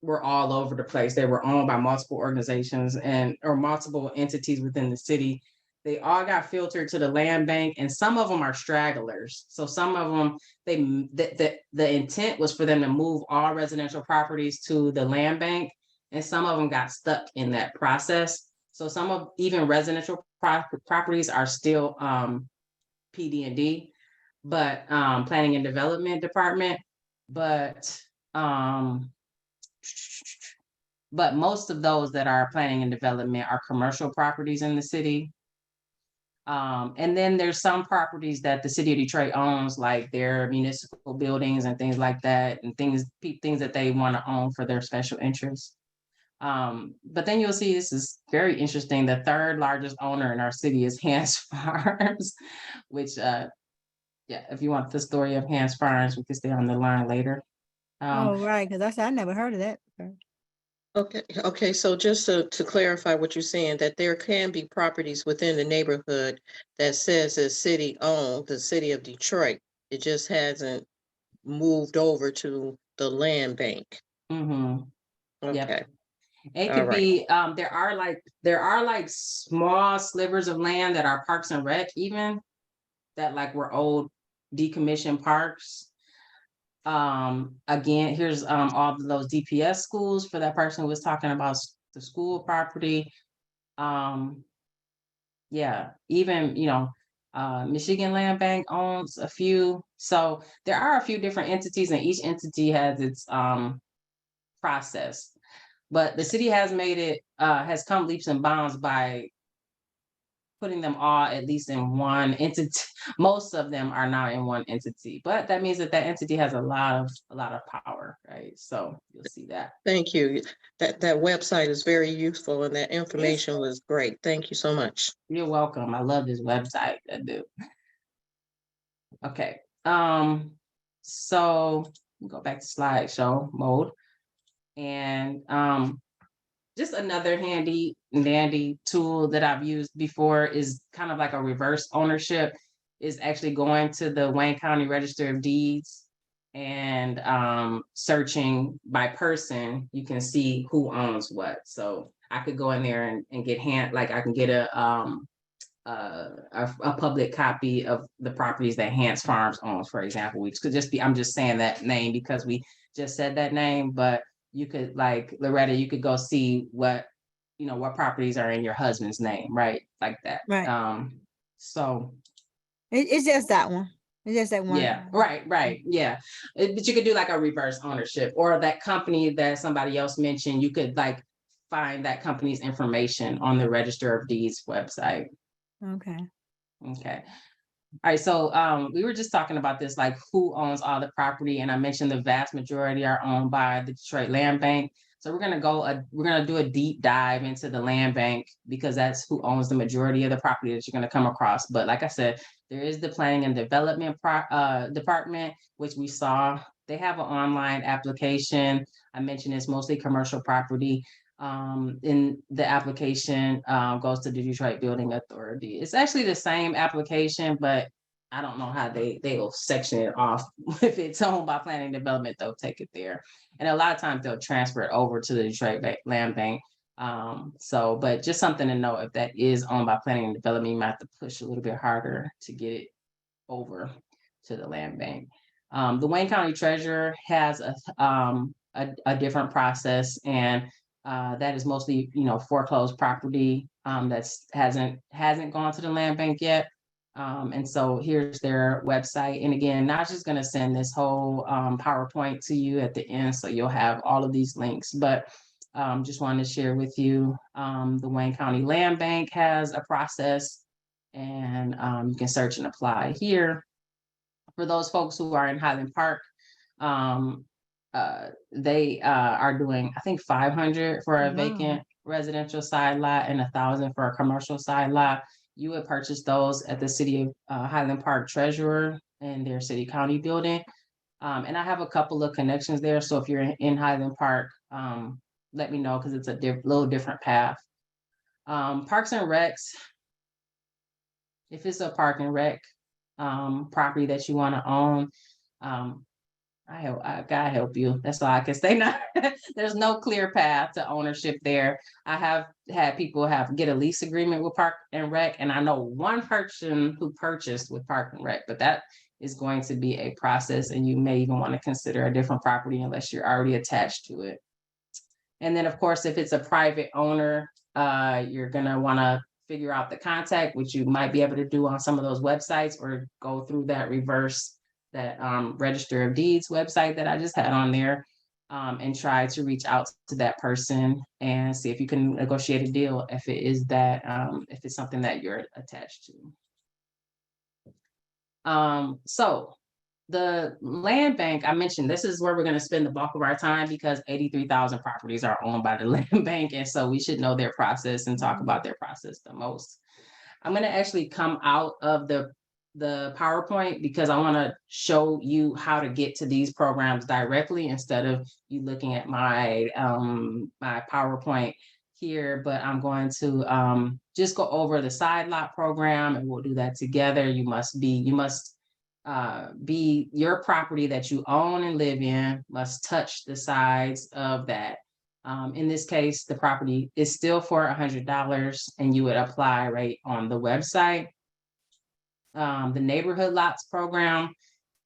were all over the place. They were owned by multiple organizations or multiple entities within the city. They all got filtered to the land bank, and some of them are stragglers. So some of them, the intent was for them to move all residential properties to the land bank, and some of them got stuck in that process. So some of even residential properties are still PD&D, but Planning and Development Department, but most of those that are planning and development are commercial properties in the city. And then there's some properties that the city of Detroit owns, like their municipal buildings and things like that, and things that they want to own for their special interests. But then you'll see, this is very interesting. The third largest owner in our city is Hans Farms, which, yeah, if you want the story of Hans Farms, we can stay on the line later. Oh, right, because I never heard of that. Okay, so just to clarify what you're saying, that there can be properties within the neighborhood that says it's city owned, the city of Detroit. It just hasn't moved over to the land bank. Mm-hmm. Yep. Okay. It All could right. be, there are like small slivers of land that are parks and rec even, that like were old decommissioned parks. Again, here's all of those DPS schools for that person who was talking about the school property. Yeah, even, Michigan Land Bank owns a few. So there are a few different entities, and each entity has its process. But the city has has come leaps and bounds by putting them all at least in one entity. Most of them are now in one entity, but that means that entity has a lot of power, right? So you'll see that. Thank you. That website is very useful, and that information was great. Thank you so much. You're welcome. I love this website. I do. Okay. So go back to slideshow mode, and just another handy dandy tool that I've used before is kind of like a reverse ownership, is actually going to the Wayne County Register of Deeds and searching by person. You can see who owns what. So I could go in there and get I can get a public copy of the properties that Hans Farms owns, for example, which could just be, I'm just saying that name because we just said that name, but you could, like Loretta, you could go see what properties are in your husband's name, right? Like that. Right. So It's just that one. It's just that one. yeah, right. Yeah. But you could do like a reverse ownership, or that company that somebody else mentioned, you could like find that company's information on the Register of Deeds website. Okay. Okay. All right, so we were just talking about this, like who owns all the property, and I mentioned the vast majority are owned by the Detroit Land Bank. So we're gonna do a deep dive into the land bank, because that's who owns the majority of the property that you're gonna come across. But like I said, there is the Planning and Development Department, which we saw. They have an online application. I mentioned it's mostly commercial property. In the application goes to the Detroit Building Authority. It's actually the same application, but I don't know how they'll section it off. If it's owned by Planning and Development, they'll take it there. And a lot of times they'll transfer it over to the Detroit Land Bank. But just something to know, if that is owned by Planning and Development, you might have to push a little bit harder to get it over to the land bank. The Wayne County Treasurer has a different process, and that is mostly, foreclosed property that hasn't gone to the land bank yet. And so here's their website. And again, Naja's going to send this whole PowerPoint to you at the end, so you'll have all of these links. But just wanted to share with you. The Wayne County Land Bank has a process, and you can search and apply here. For those folks who are in Highland Park, they are doing, I think, 500 for a Wow. vacant residential side lot and 1,000 for a commercial side lot. You would purchase those at the City of Highland Park Treasurer and their city county building. And I have a couple of connections there. So if you're in Highland Park, let me know, because it's a little different path. Parks and Recs, if it's a park and rec property that you want to own, God help you. That's all I can say now. There's no clear path to ownership there. I have had people get a lease agreement with Park and Rec, and I know one person who purchased with Park and Rec, but that is going to be a process, and you may even want to consider a different property unless you're already attached to it. And then, of course, if it's a private owner, you're gonna want to figure out the contact, which you might be able to do on some of those websites, or go through that Register of Deeds website that I just had on there, and try to reach out to that person and see if you can negotiate a deal if it is that, if it's something that you're attached to. So the land bank, I mentioned, this is where we're going to spend the bulk of our time, because 83,000 properties are owned by the land bank. And so we should know their process and talk about their process the most. I'm going to actually come out of the PowerPoint, because I want to show you how to get to these programs directly, instead of you looking at my my PowerPoint here. But I'm going to just go over the side lot program, and we'll do that together. You must be your property that you own and live in must touch the sides of that. In this case, the property is still for $100, and you would apply right on the website. The neighborhood lots program,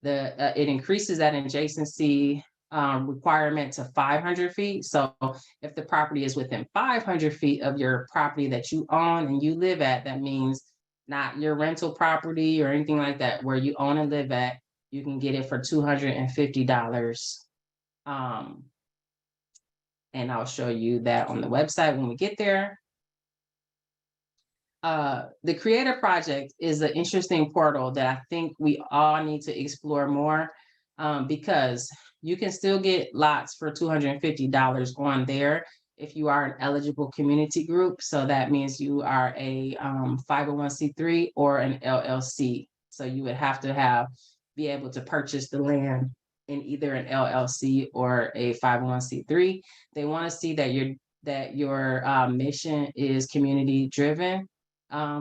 it increases that adjacency requirement to 500 feet. So if the property is within 500 feet of your property that you own and you live at, that means not your rental property or anything like that, where you own and live at, you can get it for $250. And I'll show you that on the website when we get there. The Creator Project is an interesting portal that I think we all need to explore more, because you can still get lots for $250 on there if you are an eligible community group. So that means you are a 501c3 or an LLC. So you would have to be able to purchase the land in either an LLC or a 501c3. They want to see that your mission is community driven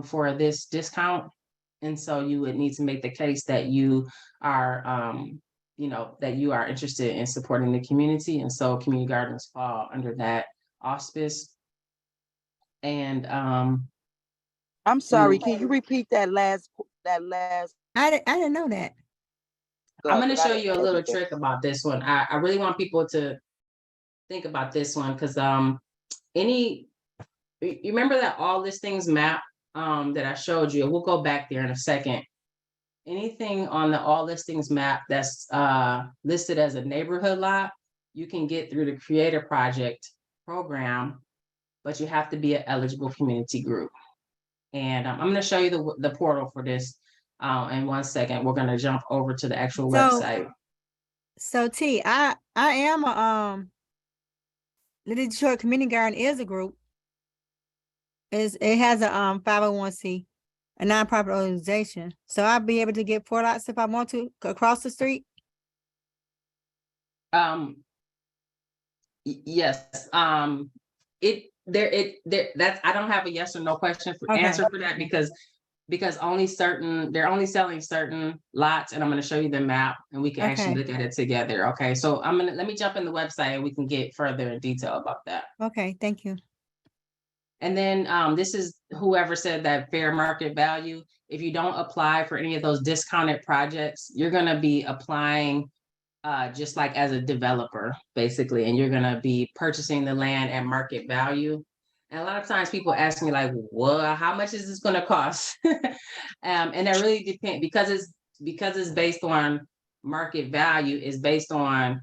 for this discount. And so you would need to make the case that you are, that you are interested in supporting the community. And so community gardens fall under that auspice. And I'm sorry, can you repeat that last? I didn't know that. I'm going to show you a little trick about this one. I really want people to think about this one, because you remember that all listings map that I showed you? We'll go back there in a second. Anything on the all listings map that's listed as a neighborhood lot, you can get through the Creator Project program, but you have to be an eligible community group. And I'm going to show you the portal for this in 1 second. We're going to jump over to the actual website. So T, I am the Detroit Community Garden is a group. It has a 501c, a nonprofit organization. So I'll be able to get 4 lots if I want to across the street. Yes. That's, I don't have a yes or no answer for that, because they're only selling certain lots, and I'm going to show you the map, and we can actually look at it together. Okay, so let me jump in the website and we can get further in detail about that. Okay, thank you. And then this is whoever said that fair market value. If you don't apply for any of those discounted projects, you're going to be applying just like as a developer, basically, and you're going to be purchasing the land at market value. And a lot of times people ask me like, well, how much is this going to cost? And that really depends, because it's based on market value, is based on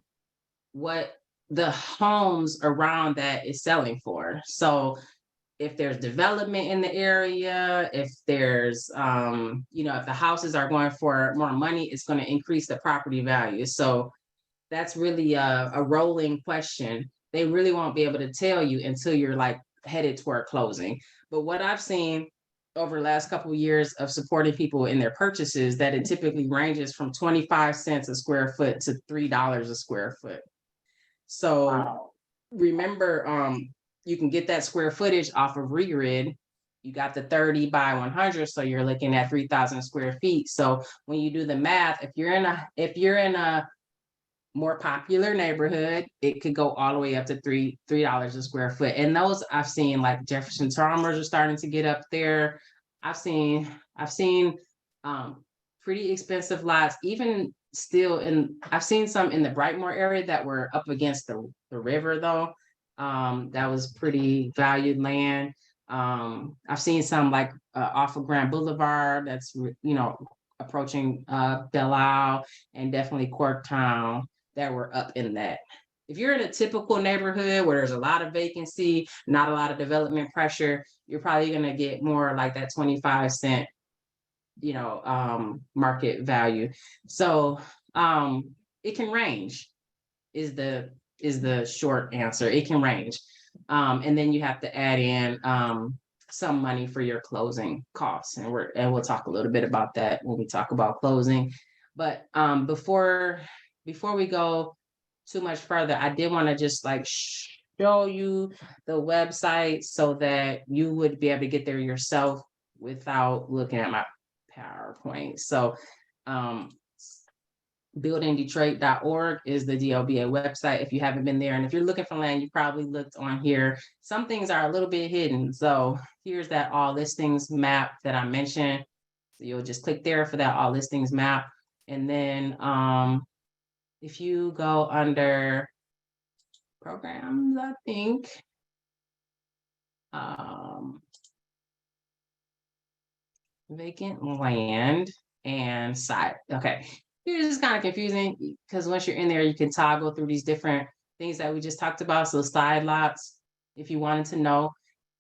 what the homes around that is selling for. So if there's development in the area, if there's, if the houses are going for more money, it's going to increase the property value. So that's really a rolling question. They really won't be able to tell you until you're like headed toward closing. But what I've seen over the last couple of years of supporting people in their purchases, that it typically ranges from 25 cents a square foot to $3 a square foot. So remember, you can get that square footage off of Regrid. You got the 30 by 100, so you're looking at 3,000 square feet. So when you do the math, if you're in a more popular neighborhood, it could go all the way up to $3 a square foot. And those I've seen, like Jefferson Chalmers are starting to get up there. I've seen pretty expensive lots, even still I've seen some in the Brightmoor area that were up against the river though. That was pretty valued land. I've seen some like off of Grand Boulevard that's, approaching Belle Isle and definitely Corktown that were up in that. If you're in a typical neighborhood where there's a lot of vacancy, not a lot of development pressure, you're probably going to get more like that 25 cent, market value. So it can range is the short answer. It can range. And then you have to add in some money for your closing costs. And we'll talk a little bit about that when we talk about closing. But before we go too much further, I did want to just like show you the website so that you would be able to get there yourself without looking at my PowerPoint. So buildingdetroit.org is the DLBA website if you haven't been there. And if you're looking for land, you probably looked on here. Some things are a little bit hidden. So here's that all listings map that I mentioned. So you'll just click there for that all listings map. And then if you go under programs, I think, vacant land and site. Okay, this is kind of confusing because once you're in there, you can toggle through these different things that we just talked about. So side lots, if you wanted to know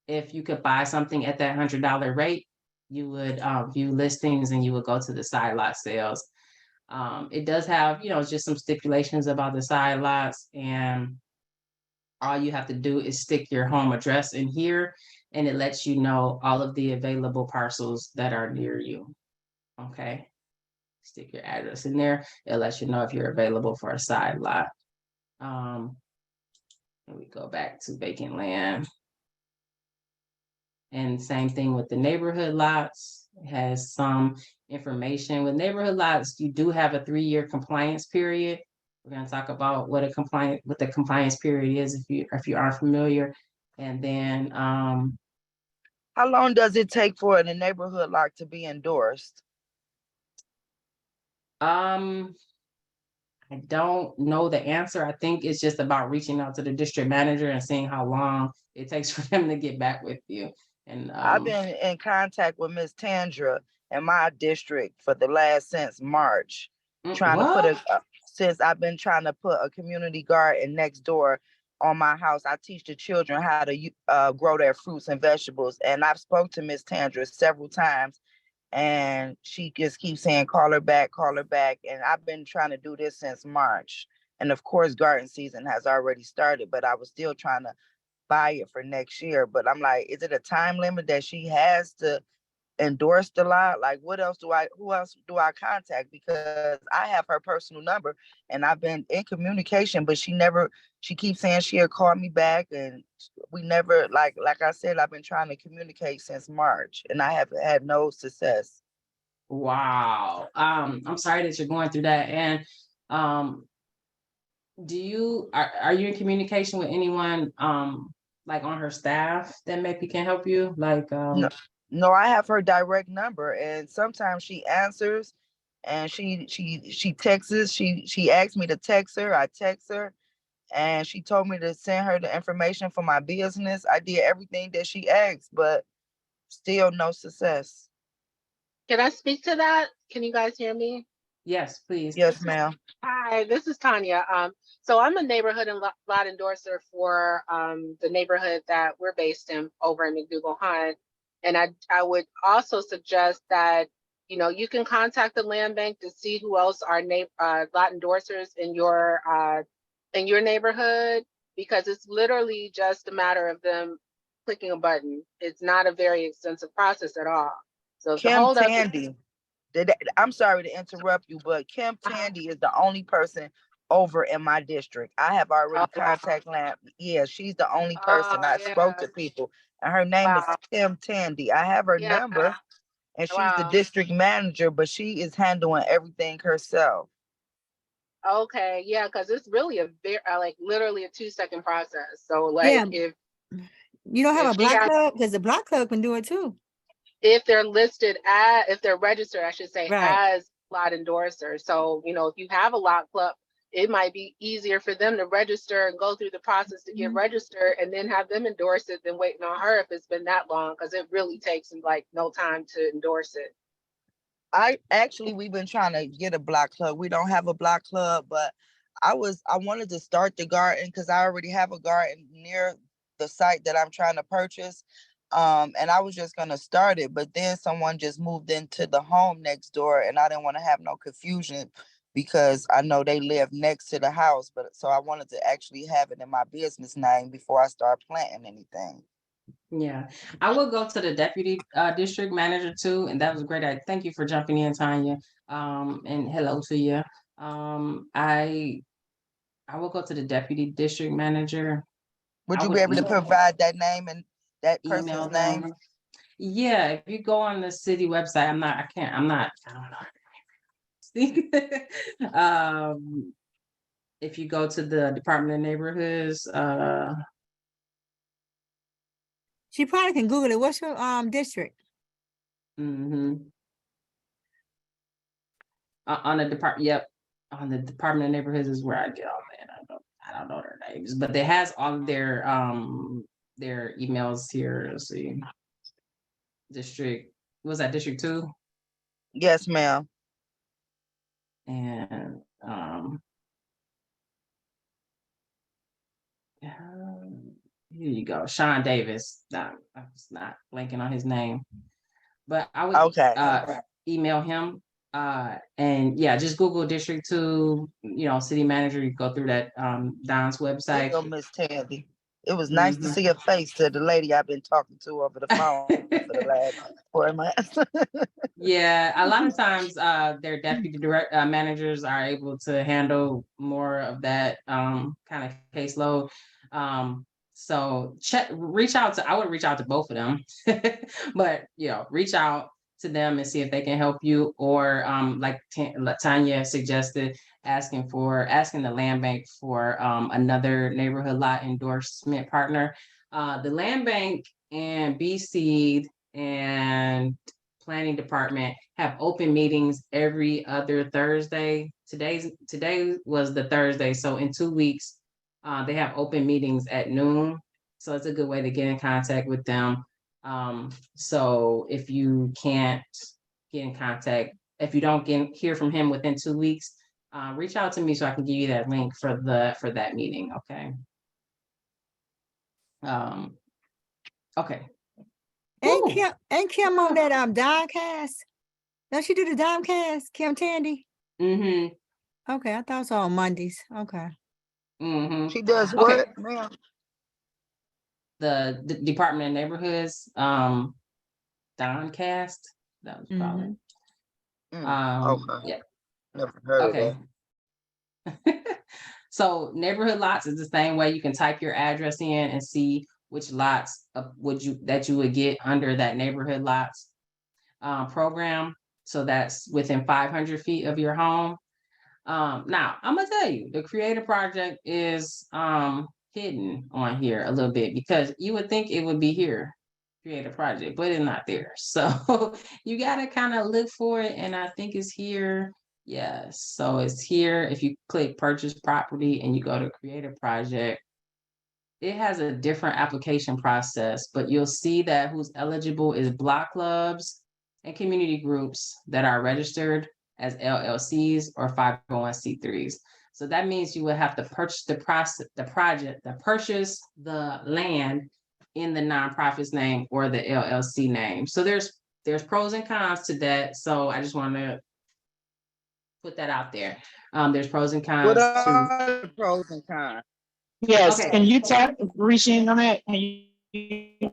if you could buy something at that $100 rate, you would view listings and you would go to the side lot sales. It does have, just some stipulations about the side lots, and all you have to do is stick your home address in here and it lets you know all of the available parcels that are near you. Okay. Stick your address in there. It lets you know if you're available for a side lot. And we go back to vacant land. And same thing with the neighborhood lots. It has some information. With neighborhood lots, you do have a 3-year compliance period. We're going to talk about what the compliance period is if you aren't familiar. And then how long does it take for the neighborhood lot to be endorsed? I don't know the answer. I think it's just about reaching out to the district manager and seeing how long it takes for them to get back with you. And I've been in contact with Miss Tandra in my district for the last since March, since I've been trying to put a community garden next door on my house. I teach the children how to grow their fruits and vegetables. And I've spoke to Miss Tandra several times, and she just keeps saying, call her back. And I've been trying to do this since March. And of course, garden season has already started, but I was still trying to buy it for next year. But I'm like, is it a time limit that she has to endorse the lot? Like, who else do I contact? Because I have her personal number and I've been in communication, but she keeps saying she'll call me back, and we never, like I said, I've been trying to communicate since March and I have had no success. Wow. I'm sorry that you're going through that. And are you in communication with anyone like on her staff that maybe can help you? Like No, I have her direct number, and sometimes she answers and she texts. She asked me to text her. I text her, and she told me to send her the information for my business. I did everything that she asked, but still no success. Can I speak to that? Can you guys hear me? Yes, please. Yes, ma'am. Hi, this is Tanya. So I'm a neighborhood and lot endorser for the neighborhood that we're based in over in McDougal Hunt. And I would also suggest that, you know, you can contact the land bank to see who else are lot endorsers in your neighborhood, because it's literally just a matter of them clicking a button. It's not a very extensive process at all. So if the Kim holdup is Tandy. I'm sorry to interrupt you, but Kim Tandy is the only person over in my district. I have already contacted land. Yeah, she's the only person I spoke to people, and her name is Kim Tandy. I have her number, and she's the district manager, but she is handling everything herself. Okay, yeah, because it's really a very like literally a 2-second process. So like Yeah. if You don't have if a she block has, club, because the block club can do it too. if they're listed as, if they're registered, I should say, Right. as lot endorser. So, you know, if you have a lot club, it might be easier for them to register and go through the process to get registered and then have them endorse it than waiting on her if it's been that long, because it really takes like no time to endorse it. We've been trying to get a block club. We don't have a block club, but I wanted to start the garden because I already have a garden near the site that I'm trying to purchase. And I was just gonna start it, but then someone just moved into the home next door, and I didn't want to have no confusion because I know they live next to the house. But so I wanted to actually have it in my business name before I start planting anything. Yeah, I will go to the deputy district manager too, and that was great. I thank you for jumping in, Tanya. And hello to you. I will go to the deputy district manager. Would I you would be able to provide that name and that email person's name? them. Yeah, if you go on the city website, I don't know. If you go to the Department of Neighborhoods, She probably can Google it. What's your district? on the on the Department of Neighborhoods is where I get all that. I don't know their names, but they has all of their emails here. Let's see. District, was that District 2? Yes, ma'am. And here you go, Sean Davis. I'm not blanking on his name, but I would email him. And yeah, just Google District 2, city manager. You go through that Don's website. There you go, Miss Tandy. It was nice to see your face to the lady I've been talking to over the phone for the last 4 months. Yeah, a lot of times their deputy managers are able to handle more of that kind of caseload. So I would reach out to both of them, but reach out to them and see if they can help you, or like Tanya suggested, asking the land bank for another neighborhood lot endorsement partner. The land bank and BC and planning department have open meetings every other Thursday. Today was the Thursday, so in 2 weeks they have open meetings at noon. So it's a good way to get in contact with them. So if you can't get in contact, if you don't hear from him within 2 weeks, reach out to me so I can give you that link for that meeting. Okay. Okay. Ain't Kim on that Dimecast? Don't she do the Dimecast, Kim Tandy? Mm-hmm. Okay, I thought so on Mondays. Okay. Mm-hmm. She does what, ma'am? The Department of Neighborhoods, Domcast. That was probably. Okay. Yeah. Never heard of that. So neighborhood lots is the same way. You can type your address in and see which lots that you would get under that neighborhood lots program. So that's within 500 feet of your home. Now I'm gonna tell you, the Creative Project is hidden on here a little bit, because you would think it would be here, Creative Project, but it's not there. So you gotta kind of look for it, and I think it's here. Yes, so it's here. If you click purchase property and you go to Creative Project, it has a different application process, but you'll see that who's eligible is block clubs and community groups that are registered. as LLCs or 501c3s. So that means you would have to purchase purchase the land in the nonprofit's name or the LLC name. So there's pros and cons to that. So I just want to put that out there. There's pros and cons What to, are the pros and cons? Yes, okay, can you tap, Rishin, on that? Can you?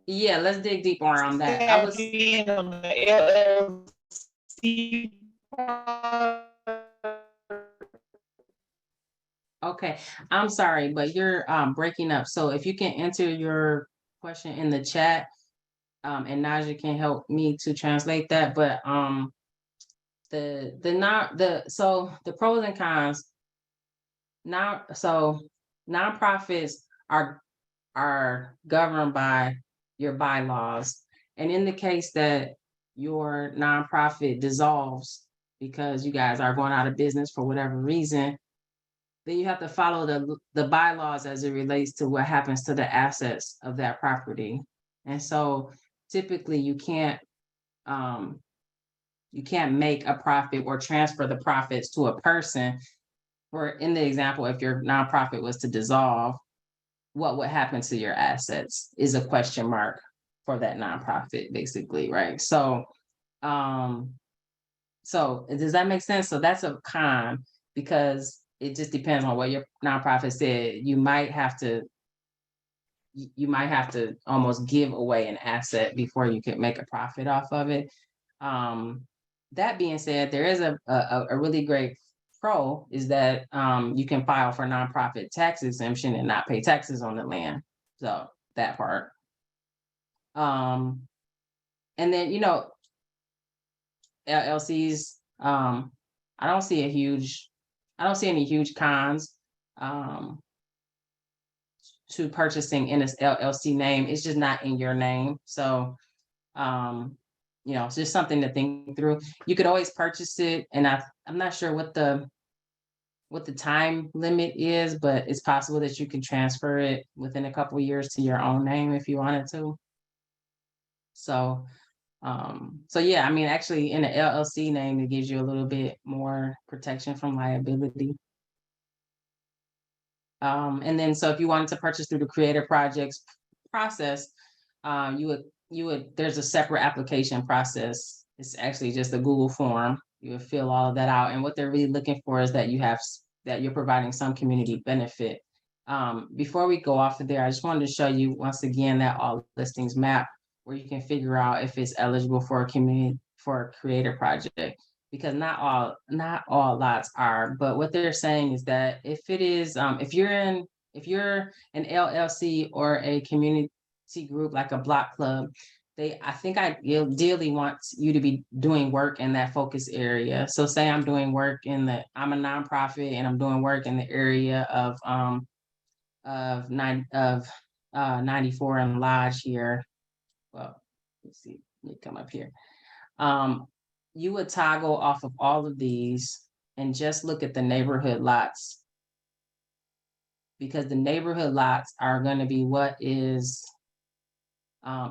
yeah, let's dig deeper on that. I tap was, in on the LLC okay, I'm sorry, but you're breaking up. So if you can enter your question in the chat, and Naja can help me to translate that. But so the pros and cons now. So nonprofits are governed by your bylaws, and in the case that your nonprofit dissolves because you guys are going out of business for whatever reason, then you have to follow the bylaws as it relates to what happens to the assets of that property. And so typically you can't make a profit or transfer the profits to a person. Or in the example, if your nonprofit was to dissolve, what would happen to your assets is a question mark for that nonprofit, basically, right? So does that make sense? So that's a con, because it just depends on what your nonprofit said. You might have to almost give away an asset before you can make a profit off of it. That being said, there is a really great pro, is that you can file for nonprofit tax exemption and not pay taxes on the land. So that part. And then, LLCs, I don't see any huge cons to purchasing in this LLC name. It's just not in your name. So, it's just something to think through. You could always purchase it, and I'm not sure what the time limit is, but it's possible that you can transfer it within a couple of years to your own name if you wanted to. So yeah, I mean, actually in the LLC name, it gives you a little bit more protection from liability. And then, so if you wanted to purchase through the creative projects process, there's a separate application process. It's actually just a Google form. You would fill all of that out. And what they're really looking for is that you're providing some community benefit. Before we go off of there, I just wanted to show you once again that all listings map, where you can figure out if it's eligible for a creator project, because not all lots are. But what they're saying is that if it is, if you're an LLC or a community group like a block club, I think ideally want you to be doing work in that focus area. So say I'm doing work I'm a nonprofit and I'm doing work in the area of 94 and Lodge here. Well, let's see, let me come up here. You would toggle off of all of these and just look at the neighborhood lots, because the neighborhood lots are going to be what is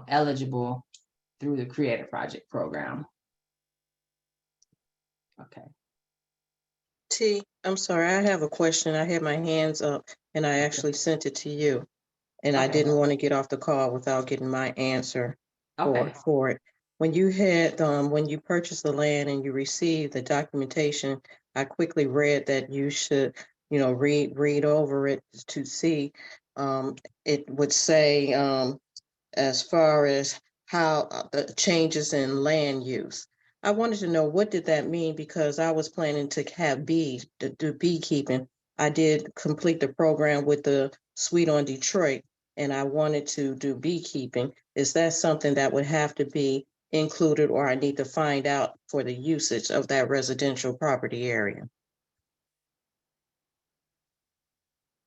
eligible through the Creative Project program. Okay. T, I'm sorry, I have a question. I had my hands up and I actually sent it to you. And I Okay. didn't want to get off the call without getting my answer Okay. for it. When you had, when you purchased the land and you received the documentation, I quickly read that you should, read over it to see. It would say, as far as how the changes in land use. I wanted to know, what did that mean? Because I was planning to have bees, to do beekeeping. I did complete the program with the suite on Detroit, and I wanted to do beekeeping. Is that something that would have to be included, or I need to find out for the usage of that residential property area?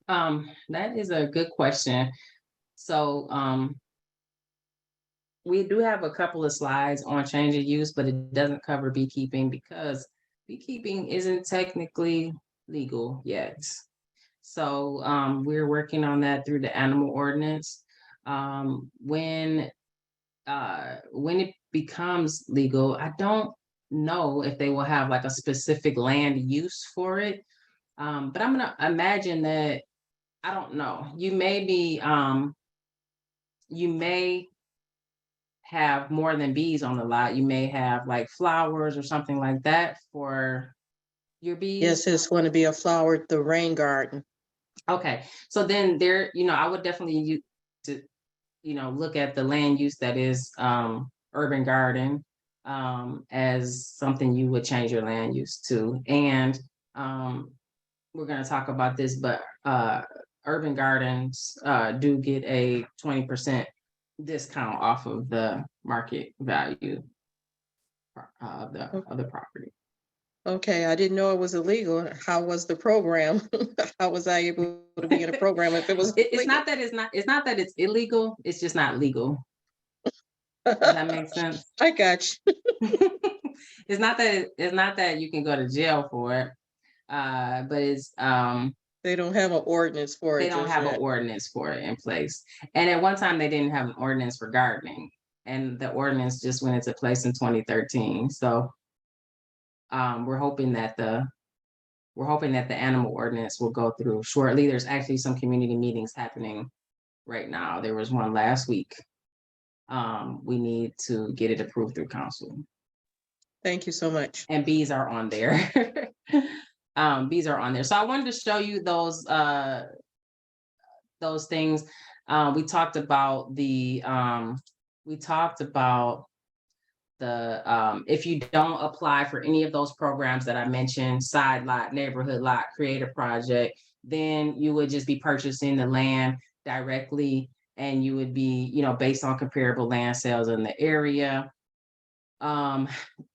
That is a good question. So we do have a couple of slides on change of use, but it doesn't cover beekeeping because beekeeping isn't technically legal yet. So we're working on that through the animal ordinance. When it becomes legal, I don't know if they will have like a specific land use for it. But I'm gonna imagine that, I don't know, you may have more than bees on the lot. You may have like flowers or something like that for your bees. Yes, it's going to be a flower, the rain garden. Okay, so then there, I would definitely use to, look at the land use that is urban garden as something you would change your land use to. And we're going to talk about this, but urban gardens do get a 20% discount off of the market value of the property. Okay, I didn't know it was illegal. How was the program? How was I able to be in a program if it was It's not that it's illegal, it's just not legal. Does that make sense? I got you. It's not that you can go to jail for it, but it's they don't have an ordinance for it. They don't have an ordinance for it in place. And at one time they didn't have an ordinance for gardening, and the ordinance just went into place in 2013. So we're hoping that the animal ordinance will go through shortly. There's actually some community meetings happening right now. There was one last week. We need to get it approved through council. Thank you so much. And bees are on there. Bees are on there. So I wanted to show you those things. We talked about the if you don't apply for any of those programs that I mentioned, side lot, neighborhood lot, create a project, then you would just be purchasing the land directly, and you would be, based on comparable land sales in the area.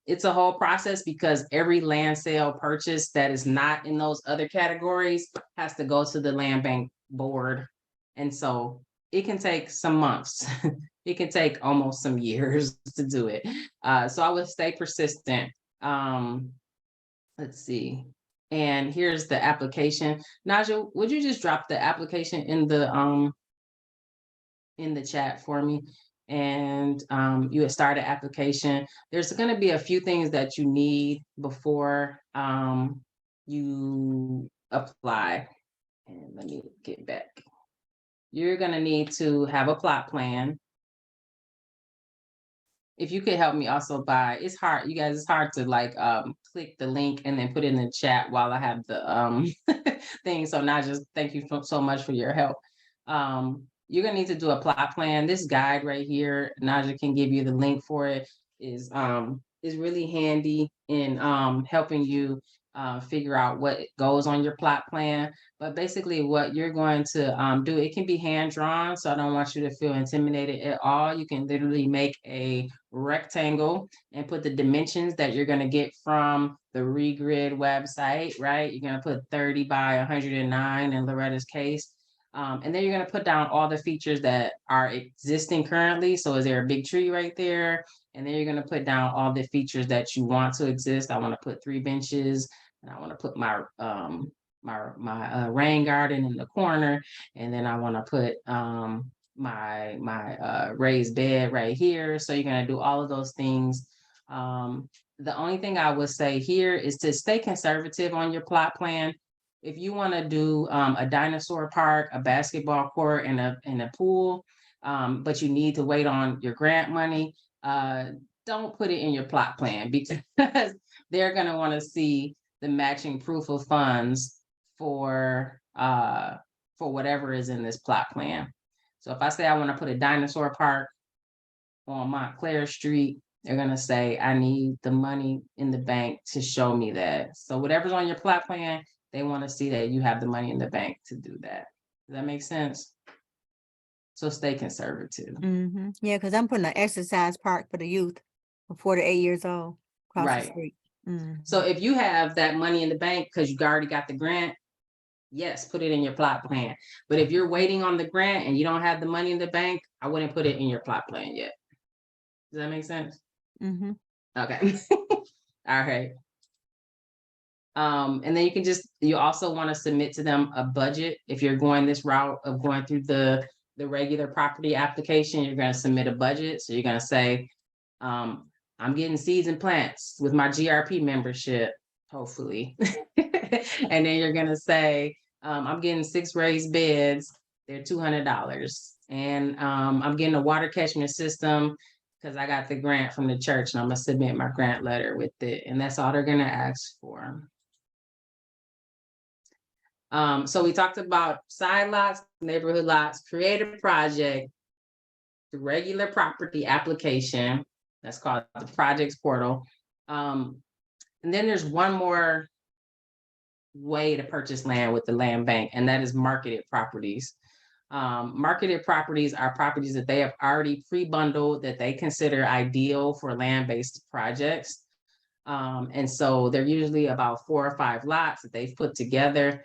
It's a whole process because every land sale purchase that is not in those other categories has to go to the land bank board. And so it can take some months. It can take almost some years to do it. So I would stay persistent. Let's see. And here's the application. Naja, would you just drop the application in the chat for me? And you would start an application. There's going to be a few things that you need before you apply. And let me get back. You're going to need to have a plot plan. If you could help me also it's hard, you guys, it's hard to like click the link and then put it in the chat while I have the thing. So Naja, thank you so much for your help. You're gonna need to do a plot plan. This guide right here, Naja can give you the link for it, is really handy in helping you figure out what goes on your plot plan. But basically what you're going to do, it can be hand drawn, so I don't want you to feel intimidated at all. You can literally make a rectangle and put the dimensions that you're going to get from the Regrid website, right? You're going to put 30 by 109 in Loretta's case. And then you're going to put down all the features that are existing currently. So is there a big tree right there? And then you're going to put down all the features that you want to exist. I want to put 3 benches, and I want to put my rain garden in the corner. And then I want to put my raised bed right here. So you're going to do all of those things. The only thing I would say here is to stay conservative on your plot plan. If you want to do a dinosaur park, a basketball court, and a pool, but you need to wait on your grant money, don't put it in your plot plan, because they're going to want to see the matching proof of funds for whatever is in this plot plan. So if I say I want to put a dinosaur park on Montclair Street, they're going to say, I need the money in the bank to show me that. So whatever's on your plot plan, they want to see that you have the money in the bank to do that. Does that make sense? So stay conservative. Mm-hmm. Yeah, because I'm putting an exercise park for the youth from 4 to 8 years old across Right. the street. Mm-hmm. So if you have that money in the bank because you already got the grant, yes, put it in your plot plan. But if you're waiting on the grant and you don't have the money in the bank, I wouldn't put it in your plot plan yet. Does that make sense? Mm-hmm. Okay. All right. And then you also want to submit to them a budget. If you're going this route of going through the regular property application, you're going to submit a budget. So you're going to say, I'm I'm getting seeds and plants with my GRP membership, hopefully. And then you're gonna say, I'm getting 6 raised beds, they're $200. And I'm getting a water catchment system because I got the grant from the church and I'm gonna submit my grant letter with it. And that's all they're gonna ask for. So we talked about side lots, neighborhood lots, creative project, the regular property application. That's called the projects portal. And then there's one more way to purchase land with the land bank, and that is marketed properties. Marketed properties are properties that they have already pre-bundled that they consider ideal for land-based projects. And so they're usually about 4 or 5 lots that they've put together.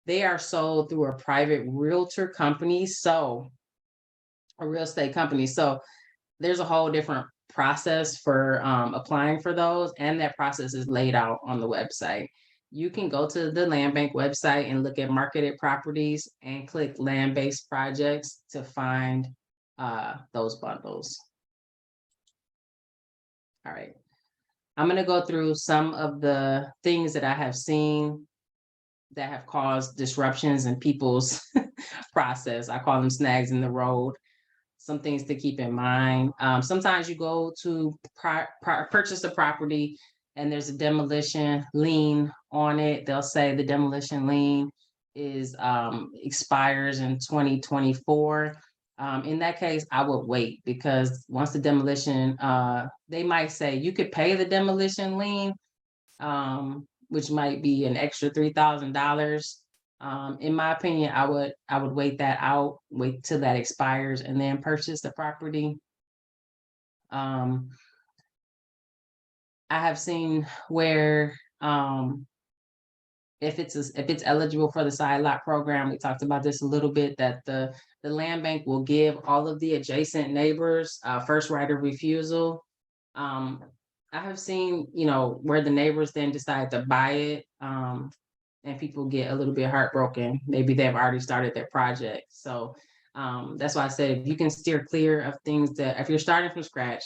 They are sold through a private realtor company, so a real estate company. So there's a whole different process for applying for those, and that process is laid out on the website. You can go to the land bank website and look at marketed properties and click land-based projects to find those bundles. All right, I'm gonna go through some of the things that I have seen that have caused disruptions in people's process. I call them snags in the road. Some things to keep in mind. Sometimes you go to purchase a property and there's a demolition lien on it. They'll say the demolition lien is expires in 2024. In that case, I would wait, because once the demolition, they might say you could pay the demolition lien, which might be an extra $3,000. In my opinion, I would wait that out, wait till that expires, and then purchase the property. I have seen where if it's eligible for the side lot program, we talked about this a little bit, that the land bank will give all of the adjacent neighbors first right of refusal. I have seen, where the neighbors then decide to buy it, and people get a little bit heartbroken. Maybe they've already started their project. So that's why I said, if you can steer clear of things that, if you're starting from scratch,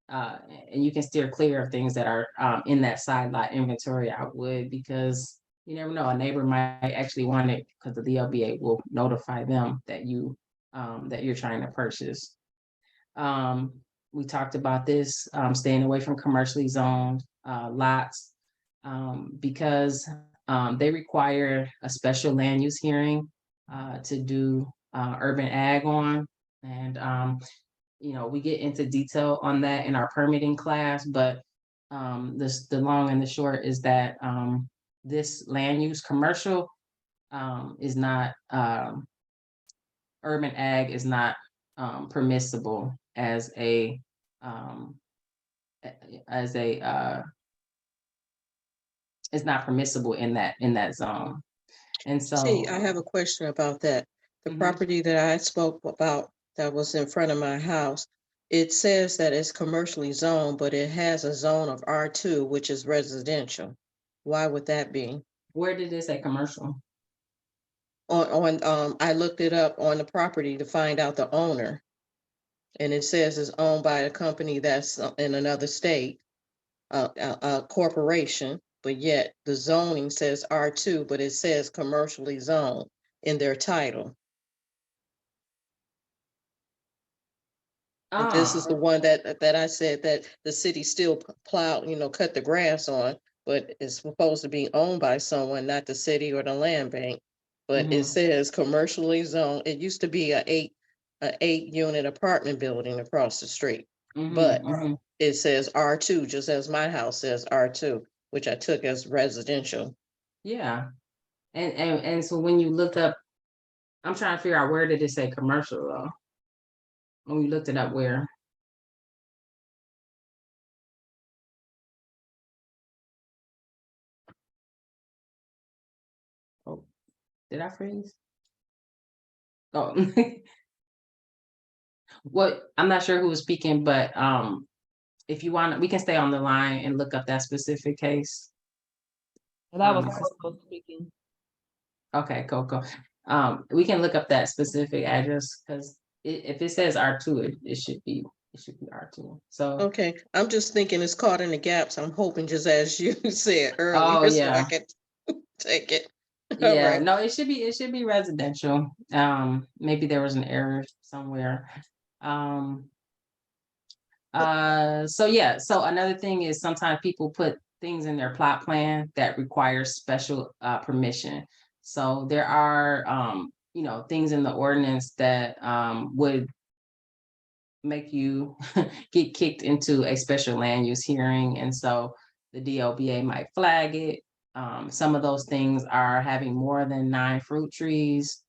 and you can steer clear of things that are in that side lot inventory, I would, because you never know, a neighbor might actually want it, because the LBA will notify them that you're trying to purchase. We talked about this, staying away from commercially zoned lots, because they require a special land use hearing to do urban ag on. And we get into detail on that in our permitting class, but the long and the short is that this land use commercial is not, urban ag is not permissible as a it's not permissible in that zone. And so See, I have a question about that. The property that I spoke about that was in front of my house, it says that it's commercially zoned, but it has a zone of R2, which is residential. Why would that be? Where did it say commercial? I looked it up on the property to find out the owner. And it says it's owned by a company that's in another state, a corporation, but yet the zoning says R2, but it says commercially zoned in their title. And this is the one that I said that the city still plowed, cut the grass on, but it's supposed to be owned by someone, not the city or the land bank. But it says commercially zoned. It used to be a 8-unit apartment building across the street, but it says R2, just as my house says R2, which I took as residential. Yeah, and so when you look up, I'm trying to figure out, where did it say commercial though? When we looked it up, where? Oh, did I freeze? Oh, what? I'm not sure who was speaking, but if you want, we can stay on the line and look up that specific case. That was Coco speaking. Okay, Coco. We can look up that specific address, because if it says R2, it should be It should be R2. So, Okay, I'm just thinking it's caught in the gaps. I'm hoping just as you said oh earlier, so I yeah, can take it. All yeah. right. No, it should be residential. Maybe there was an error somewhere. So yeah, so another thing is sometimes people put things in their plot plan that require special permission. So there are things in the ordinance that would make you get kicked into a special land use hearing. And so the DLBA might flag it. Some of those things are having more than 9 fruit trees,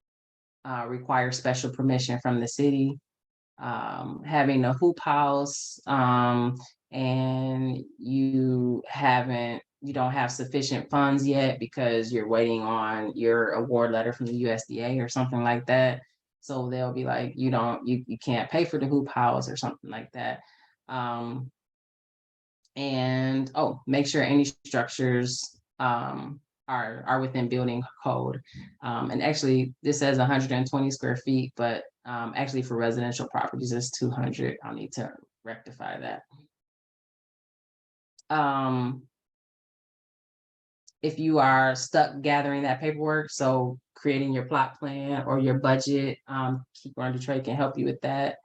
require special permission from the city. Having a hoop house, and you don't have sufficient funds yet because you're waiting on your award letter from the USDA or something like that. So they'll be like, you can't pay for the hoop house or something like that. And make sure any structures are within building code. And actually this says 120 square feet, but actually for residential properties it's 200. I'll need to rectify that. If you are gathering that paperwork, so creating your plot plan or your budget, Keeper on Detroit can help you with that.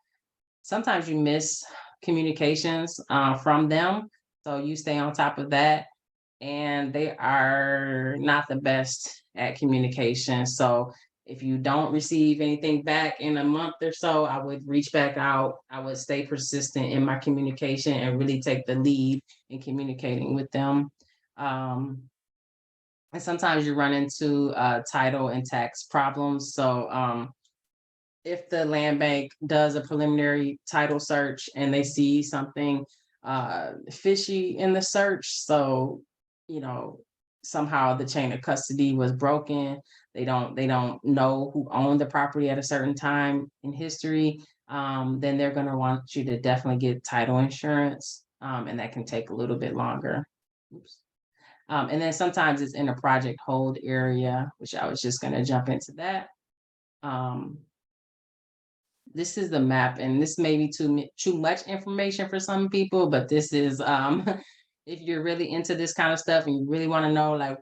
Sometimes you miss communications from them, so you stay on top of that. And they are not the best at communication. So if you don't receive anything back in a month or so, I would reach back out. I would stay persistent in my communication and really take the lead in communicating with them. And sometimes you run into title and tax problems. So if the land bank does a preliminary title search and they see something fishy in the search, so somehow the chain of custody was broken, they don't know who owned the property at a certain time in history, then they're going to want you to definitely get title insurance, and that can take a little bit longer. Oops. And then sometimes it's in a project hold area, which I was just going to jump into that. This is the map, and this may be too much information for some people, but this is if you're really into this kind of stuff and you really want to know, like,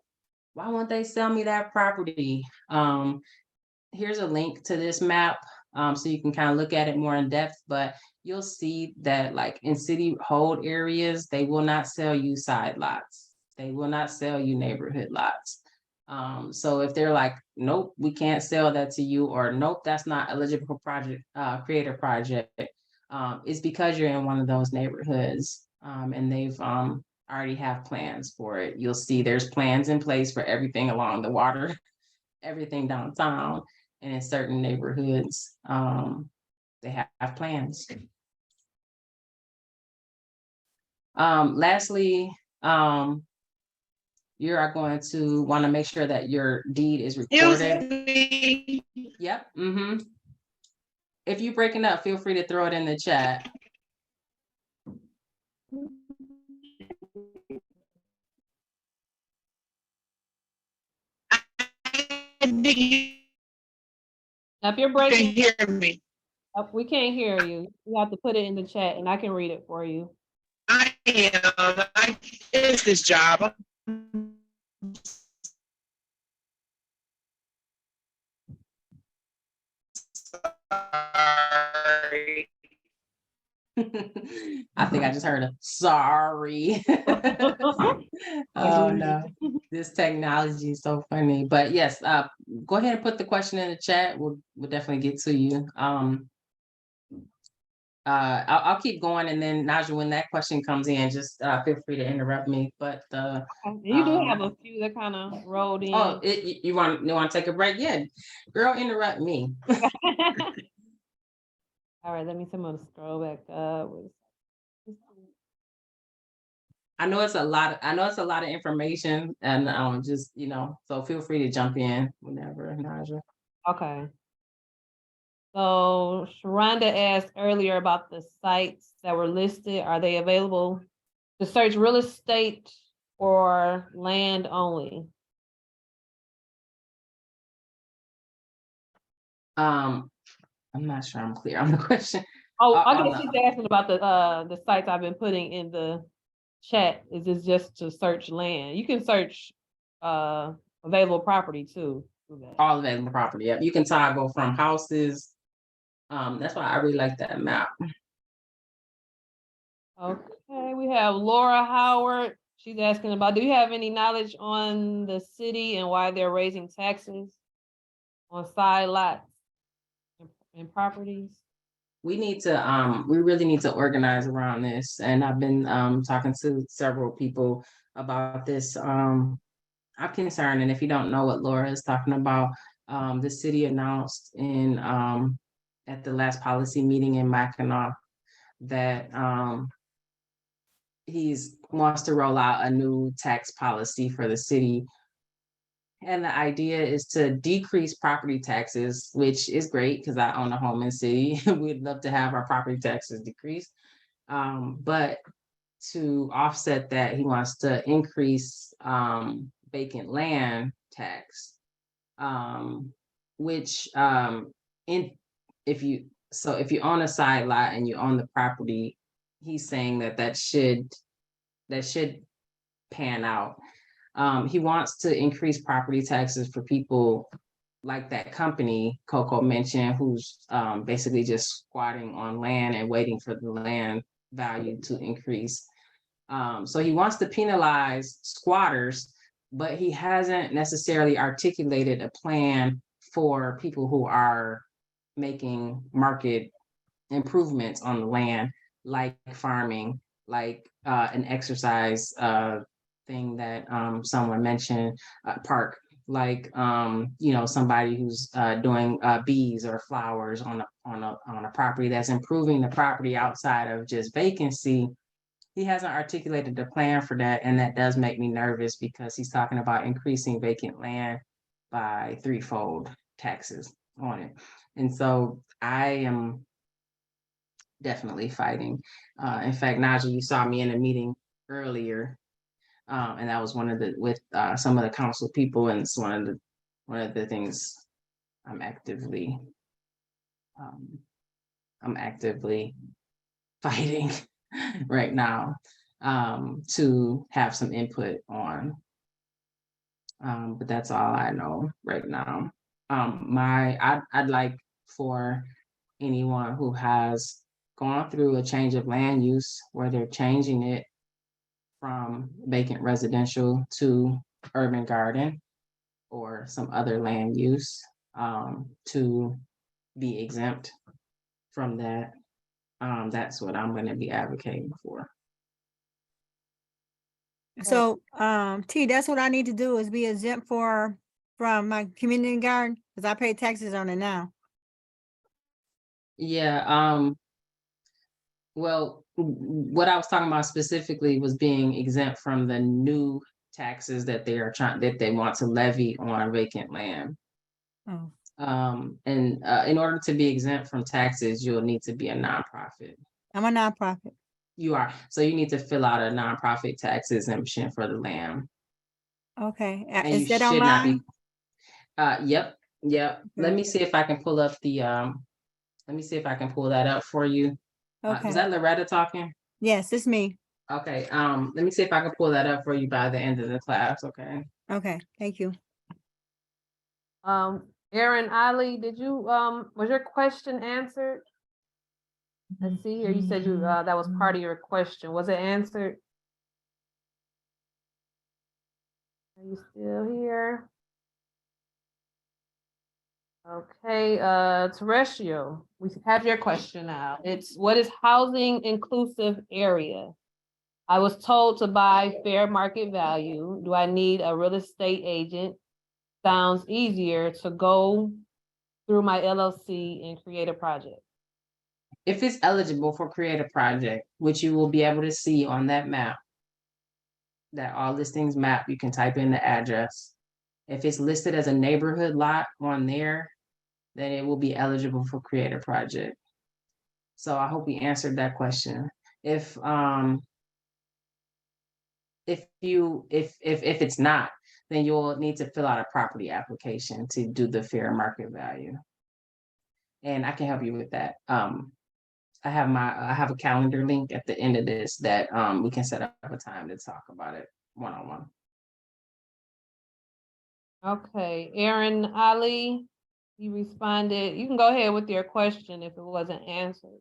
why won't they sell me that property? Here's a link to this map, so you can kind of look at it more in depth, but you'll see that like in city hold areas, they will not sell you side lots. They will not sell you neighborhood lots. So if they're like, nope, we can't sell that to you, or nope, that's not eligible project, creator project, it's because you're in one of those neighborhoods, and they've already have plans for it. You'll see there's plans in place for everything along the water, everything downtown, and in certain neighborhoods, they have plans. Lastly, you are going to want to make sure that your deed is recorded. Yep. Mm-hmm. If you're breaking up, feel free to throw it in the chat. If you're breaking, hear me. we can't hear you. You have to put it in the chat and I can read it for you. I am. I get this job. Sorry. I think I just heard a sorry. Oh no, this technology is so funny. But yes, go ahead and put the question in the chat. We'll definitely get to you. I'll keep going, and then Naja, when that question comes in, just feel free to interrupt me. But you do have a few that kind of rolled in. Oh, you want to take a break? Yeah, girl, interrupt me. All right, let me scroll back up. I know it's a lot of information, and just so feel free to jump in whenever, Naja. Okay. So Sharonda asked earlier about the sites that were listed. Are they available to search real estate or land only? I'm not sure I'm clear on the question. Oh, I on guess the- she's asking about the sites I've been putting in the chat. Is this just to search land? You can search available property too. through that. all available property. Yep, you can toggle from houses. That's why I really like that map. Okay, we have Laura Howard. She's asking about, do you have any knowledge on the city and why they're raising taxes on side lots and properties? We need to, we really need to organize around this. And I've been talking to several people about this. I'm concerned, and if you don't know what Laura is talking about, the city announced in at the last policy meeting in Mackinac that he's wants to roll out a new tax policy for the city. And the idea is to decrease property taxes, which is great because I own a home in city. We'd love to have our property taxes decreased. But to offset that, he wants to increase vacant land tax, which if you own a side lot and you own the property, he's saying that should pan out. He wants to increase property taxes for people like that company Coco mentioned, who's basically just squatting on land and waiting for the land value to increase. So he wants to penalize squatters, but he hasn't necessarily articulated a plan for people who are making market improvements on the land, like farming, like an exercise thing that someone mentioned, park, like somebody who's doing bees or flowers on a property that's improving the property outside of just vacancy. He hasn't articulated a plan for that, and that does make me nervous because he's talking about increasing vacant land by threefold taxes on it. And so I am definitely fighting. In fact, Naja, you saw me in a meeting earlier, and that was with some of the council people, and it's one of the things I'm actively fighting right now to have some input on. But that's all I know right now. I'd like for anyone who has gone through a change of land use where they're changing it from vacant residential to urban garden or some other land use to be exempt from that. That's what I'm going to be advocating for. So, T, that's what I need to do is be exempt from my community garden because I pay taxes on it now. Yeah. Well, what I was talking about specifically was being exempt from the new taxes that they want to levy on vacant land. Oh. And in order to be exempt from taxes, you'll need to be a nonprofit. I'm a nonprofit. You are. So you need to fill out a nonprofit tax exemption for the land. Okay. And Is you that should not online? be. Yep. Let Okay. me see if I can pull up the, let me see if I can pull that up for you. Okay. Was that Loretta talking? Yes, it's me. Okay. Let me see if I can pull that up for you by the end of the class. Okay. Okay. Thank you. Aaron Ali, did you was your question answered? Let's see here. You said that was part of your question. Was it answered? Are you still here? Okay, Terrestrial, we have your question now. It's, what is housing inclusive area? I was told to buy fair market value. Do I need a real estate agent? Sounds easier to go through my LLC and create a project. If it's eligible for create a project, which you will be able to see on that map, that all listings map, you can type in the address. If it's listed as a neighborhood lot on there, then it will be eligible for create a project. So I hope we answered that question. If it's not, then you'll need to fill out a property application to do the fair market value. And I can help you with that. I have a calendar link at the end of this that we can set up a time to talk about it one-on-one. Okay, Aaron Ali, you responded. You can go ahead with your question if it wasn't answered.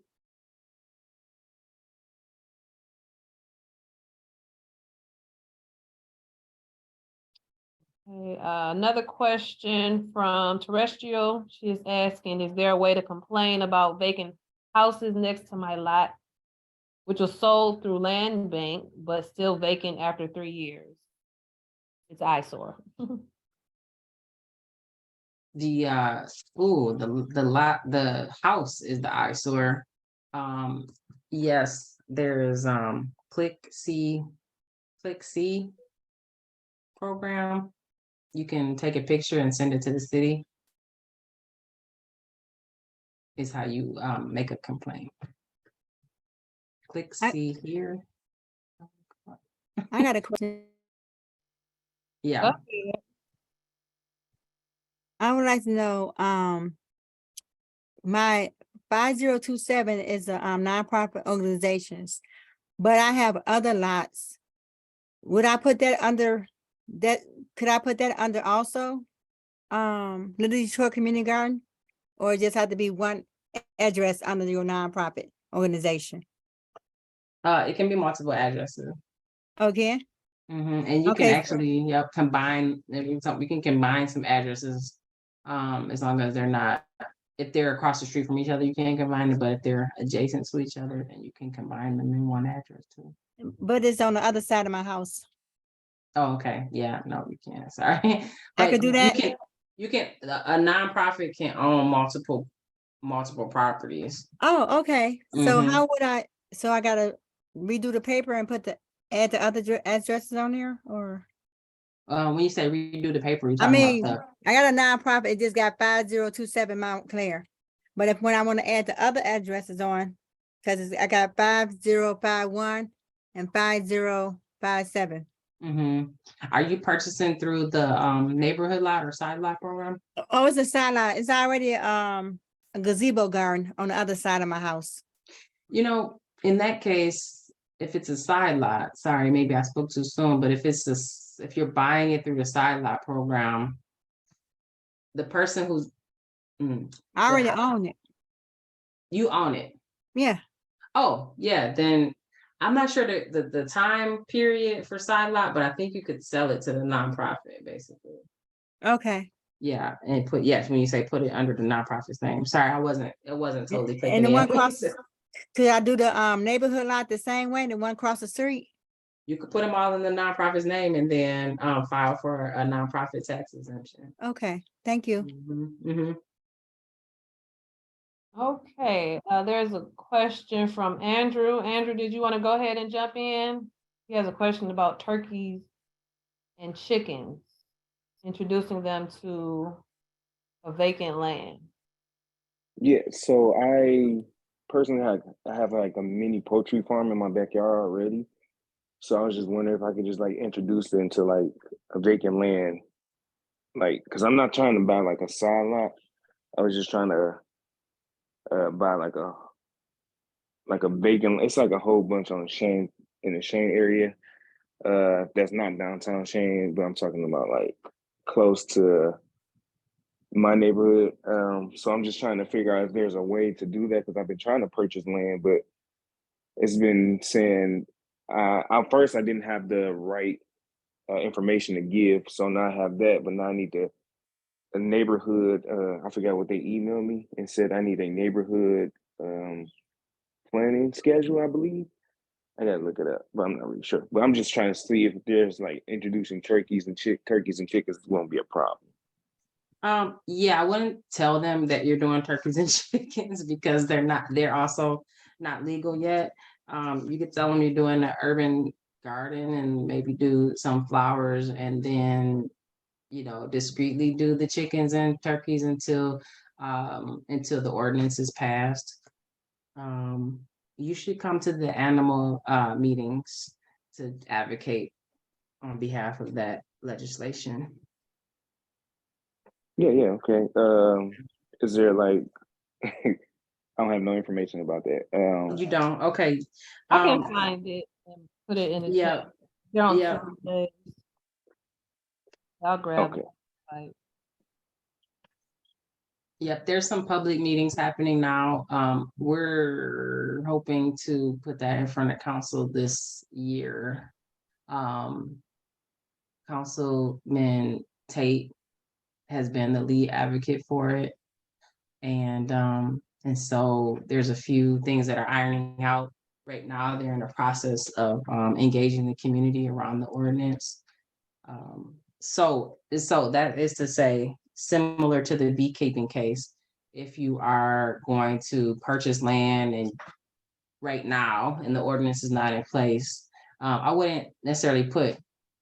Okay, another question from Terrestrial. She is asking, is there a way to complain about vacant houses next to my lot, which was sold through land bank, but still vacant after 3 years? It's eyesore. The house is the eyesore. Yes, there is Click C program. You can take a picture and send it to the city. Is how you make a complaint. Click C here. I got a question. Yeah. I would like to know, my 5027 is a nonprofit organizations, but I have other lots. Would I put that under that? Could I put that under also? Little Detroit Community Garden, or it just have to be one address under your nonprofit organization? It can be multiple addresses. Okay. And you can actually combine. We can combine some addresses, as long as they're not. If they're across the street from each other, you can't combine it. But if they're adjacent to each other, then you can combine them in one address too. But it's on the other side of my house. Oh, okay. Yeah, no, you can't. Sorry. I could do that. You can. A nonprofit can own multiple properties. Oh, okay. So how would I? So I gotta redo the paper and add the other addresses on there, or? When you say redo the paper, you I talking mean, about I got a nonprofit. It just got 5027 Mount Clair. But when I want to add the other addresses on, because I got 5051 and 5057. Are you purchasing through the neighborhood lot or side lot program? Oh, it's a side lot. It's already a gazebo garden on the other side of my house. You know, in that case, if it's a side lot, sorry, maybe I spoke too soon, but if you're buying it through the side lot program, the person who's I already own it. You own it. Yeah. Oh, yeah, then I'm not sure the time period for side lot, but I think you could sell it to the nonprofit basically. Okay. Yeah, and when you say put it under the nonprofit's name. Sorry, it wasn't totally clicking And the in. one across, could I do the neighborhood lot the same way, the one across the street? You could put them all in the nonprofit's name and then file for a nonprofit tax exemption. Okay, thank you. Okay, there's a question from Andrew. Andrew, did you want to go ahead and jump in? He has a question about turkeys and chickens, introducing them to a vacant land. Yeah, so I personally have like a mini poultry farm in my backyard already. So I was just wondering if I could just like introduce it into like a vacant land. Like, cause I'm not trying to buy like a side lot. I was just trying to buy like a vacant, it's like a whole bunch on Shane, in the Shane area. That's not downtown Shane, but I'm talking about like close to my neighborhood. So I'm just trying to figure out if there's a way to do that, because I've been trying to purchase land, but it's been saying at first I didn't have the right information to give, so now I have that, but now I need a neighborhood. I forgot what they emailed me and said I need a neighborhood planning schedule, I believe. I gotta look it up, but I'm not really sure. But I'm just trying to see if there's like introducing turkeys and chickens won't be a problem. Yeah, I wouldn't tell them that you're doing turkeys and chickens because they're also not legal yet. You could tell them you're doing an urban garden and maybe do some flowers and then, discreetly do the chickens and turkeys until the ordinance is passed. You should come to the animal meetings to advocate on behalf of that legislation. Yeah, okay. Is there like I don't have no information about that. You don't, okay. I can find it and put it in the Yeah, chat. They're on yeah. Thursdays. I'll grab Okay. it. Like, Yep, there's some public meetings happening now. We're hoping to put that in front of council this year. Councilman Tate has been the lead advocate for it. And so there's a few things that are ironing out right now. They're in the process of engaging the community around the ordinance. So that is to say, similar to the beekeeping case, if you are going to purchase land and right now, and the ordinance is not in place, I wouldn't necessarily put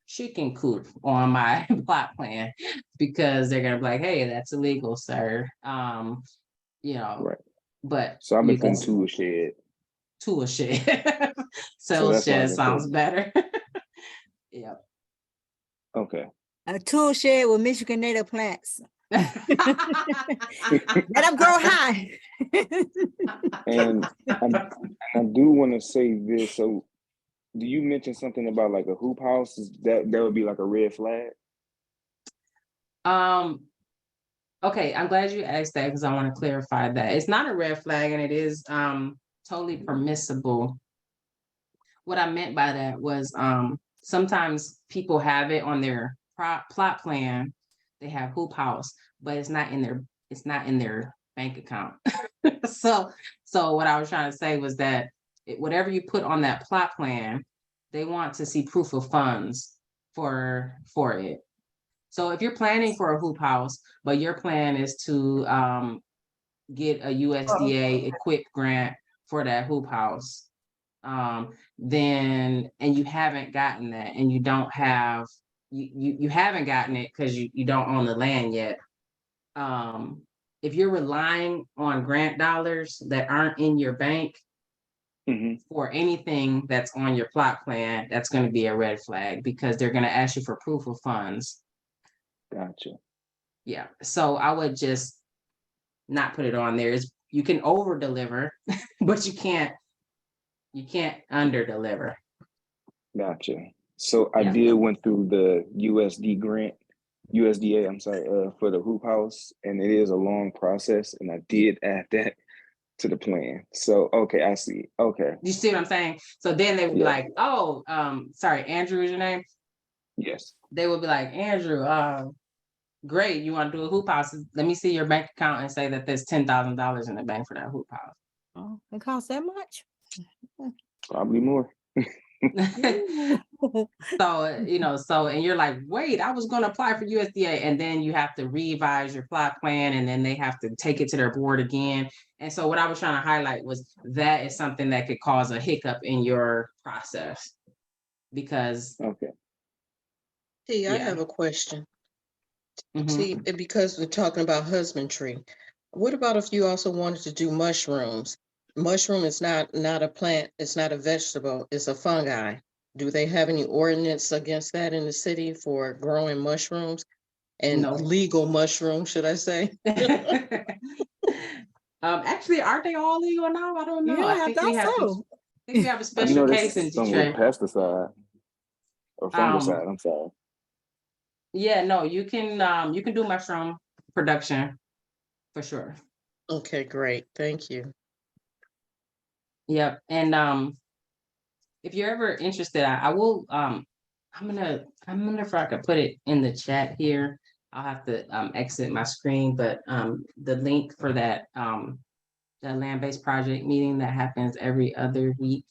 chicken coop on my plot plan because they're gonna be like, hey, that's illegal, sir. You know, Right. but So I've you been can putting tool shed. tool shed. So Sales that's what I've shed been sounds putting. better. Yeah. Okay. A tool shed with Michigan native plants. Let them grow high. And I do want to say this. So, do you mention something about like a hoop house? That would be like a red flag? Okay, I'm glad you asked that because I want to clarify that. It's not a red flag and it is totally permissible. What I meant by that was sometimes people have it on their plot plan. They have hoop house, but it's not in their bank account. So what I was trying to say was that whatever you put on that plot plan, they want to see proof of funds for it. So if you're planning for a hoop house, but your plan is to get a USDA equip grant for that hoop house, then, and you haven't gotten that, and you don't have, you haven't gotten it because you don't own the land yet. If you're relying on grant dollars that aren't in your bank for anything that's on your plot plan, that's going to be a red flag because they're going to ask you for proof of funds. Gotcha. Yeah, so I would just not put it on there. You can over deliver, but you can't under deliver. Gotcha. So I did went through the USDA, I'm sorry, for the hoop house, and it is a long process, and I did add that to the plan. So okay, I see. Okay. You see what I'm saying? So then they would be like, oh, sorry, Andrew is your name? Yes. They would be like, Andrew, great, you want to do a hoop house? Let me see your bank account and say that there's $10,000 in the bank for that hoop house. Oh, it costs that much? Probably more. So, and you're like, wait, I was going to apply for USDA, and then you have to revise your plot plan, and then they have to take it to their board again. And so what I was trying to highlight was that is something that could cause a hiccup in your process because. Okay. See, I have a question. Mm-hmm. See, because we're talking about husbandry, what about if you also wanted to do mushrooms? Mushroom is not a plant, it's not a vegetable, it's a fungi. Do they have any ordinance against that in the city for growing mushrooms and legal mushrooms, should I say? Actually, aren't they all legal now? I don't know. Yeah, I think we have a special case in Detroit. Pesticide or fungicide. I'm sorry. Yeah, no, you can do mushroom production for sure. Okay, great. Thank you. Yep. And if you're ever interested, I will I'm gonna if I could put it in the chat here. I'll have to exit my screen, but the link for that land-based project meeting that happens every other week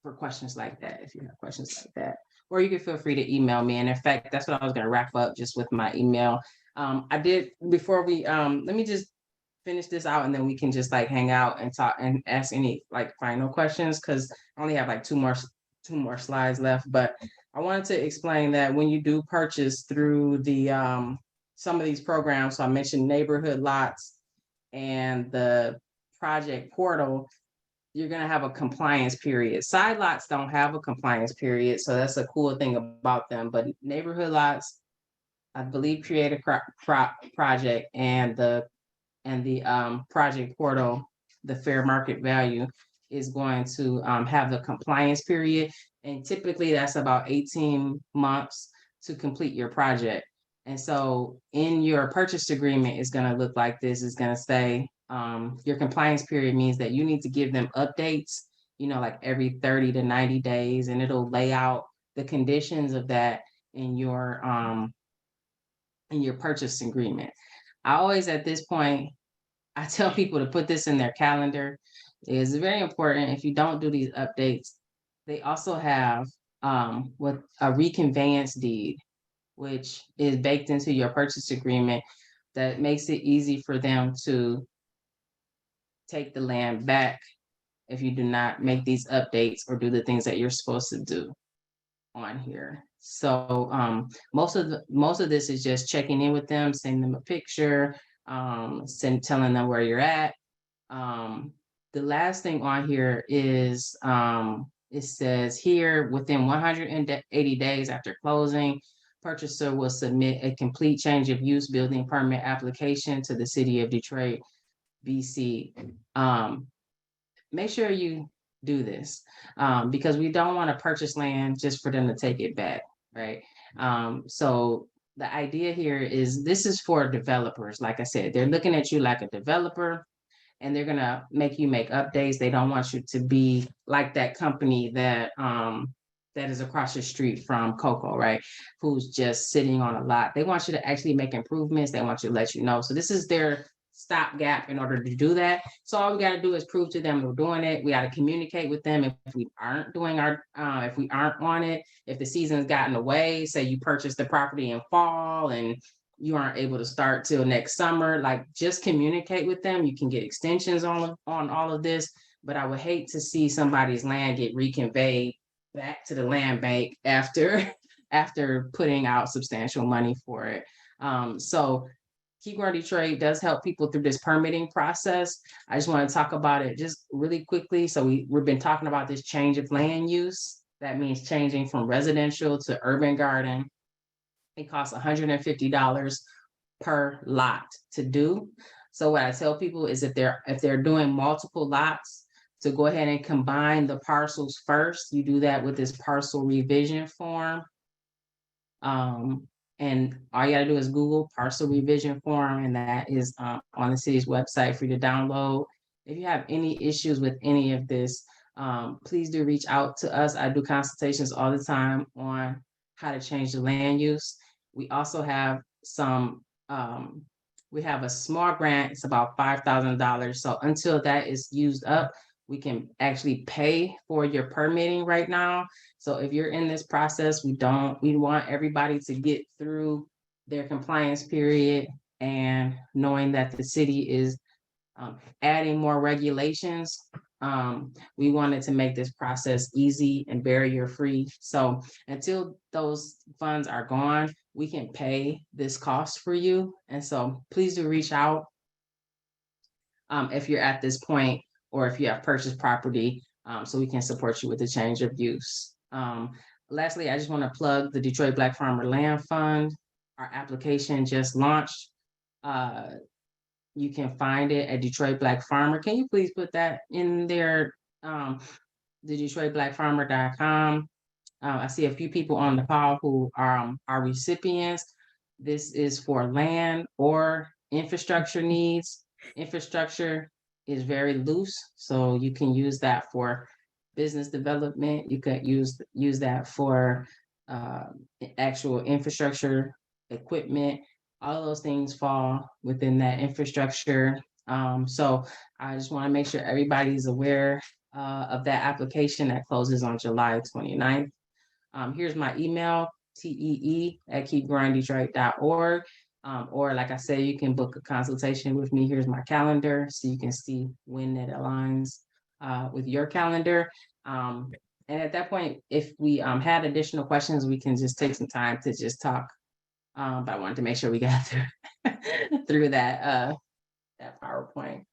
for questions like that, if you have questions like that. Or you can feel free to email me. And in fact, that's what I was going to wrap up just with my email. I did before we let me just finish this out and then we can just like hang out and talk and ask any like final questions because I only have like two more slides left. But I wanted to explain that when you do purchase through the some of these programs, so I mentioned neighborhood lots and the project portal, you're going to have a compliance period. Side lots don't have a compliance period, so that's a cool thing about them. But neighborhood lots, I believe, create a project, and the project portal the fair market value, is going to have the compliance period. And typically that's about 18 months to complete your project. And so in your purchase agreement, it's going to look like this. It's going to say your compliance period means that you need to give them updates, like every 30 to 90 days, and it'll lay out the conditions of that in your purchase agreement. I always, at this point, I tell people to put this in their calendar. It's very important. If you don't do these updates, they also have with a reconveyance deed, which is baked into your purchase agreement, that makes it easy for them to take the land back if you do not make these updates or do the things that you're supposed to do on here. So most of this is just checking in with them, sending them a picture, telling them where you're at. The last thing on here is it says here, within 180 days after closing, purchaser will submit a complete change of use building permit application to the city of Detroit, BC. Make sure you do this because we don't want to purchase land just for them to take it back, right? So the idea here is this is for developers. Like I said, they're looking at you like a developer, and they're gonna make you make updates. They don't want you to be like that company that that is across the street from Coco, right? Who's just sitting on a lot. They want you to actually make improvements. They want you to let you know. So this is their stopgap in order to do that. So all we got to do is prove to them we're doing it. We got to communicate with them if we aren't doing if we aren't on it, if the season's gotten away, say you purchased the property in fall and you aren't able to start till next summer, like just communicate with them. You can get extensions on all of this, but I would hate to see somebody's land get reconveyed back to the land bank after putting out substantial money for it. So Keep Growing Detroit does help people through this permitting process. I just want to talk about it just really quickly. So we've been talking about this change of land use. That means changing from residential to urban garden. It costs $150 per lot to do. So what I tell people is if they're doing multiple lots, to go ahead and combine the parcels first. You do that with this parcel revision form. And all you gotta do is Google parcel revision form, and that is on the city's website for you to download. If you have any issues with any of this, please do reach out to us. I do consultations all the time on how to change the land use. We also have we have a small grant. It's about $5,000. So until that is used up, we can actually pay for your permitting right now. So if you're in this process, we want everybody to get through their compliance period, and knowing that the city is adding more regulations. We wanted to make this process easy and barrier-free. So until those funds are gone, we can pay this cost for you. And so please do reach out if you're at this point, or if you have purchased property, so we can support you with the change of use. Lastly, I just want to plug the Detroit Black Farmer Land Fund. Our application just launched. You can find it at Detroit Black Farmer. Can you please put that in there? The DetroitBlackFarmer.com. I see a few people on the call who are recipients. This is for land or infrastructure needs. Infrastructure is very loose, so you can use that for business development. You could use that for actual infrastructure equipment. All of those things fall within that infrastructure. So I just want to make sure everybody's aware of that application that closes on July 29th. Here's my email, tee@keepgrowingdetroit.org. Or like I said, you can book a consultation with me. Here's my calendar, so you can see when it aligns with your calendar. And at that point, if we had additional questions, we can just take some time to just talk. But I wanted to make sure we got through that PowerPoint.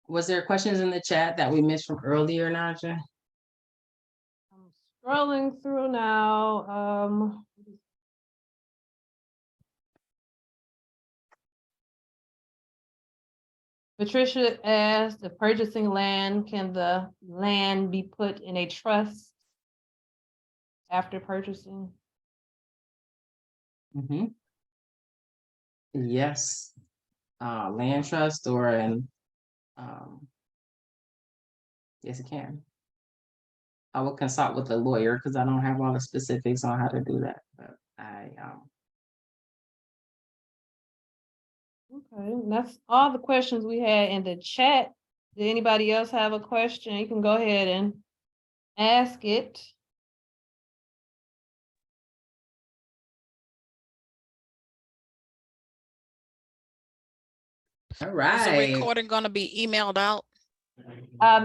Was there questions in the chat that we missed from earlier, Naja? Scrolling through now. Patricia asked, if purchasing land, can the land be put in a trust after purchasing? Yes. Land trust or an, yes, it can. I will consult with the lawyer because I don't have all the specifics on how to do that, but Okay, that's all the questions we had in the chat. Did anybody else have a question? You can go ahead and ask it. all Is the right. recording gonna be emailed out?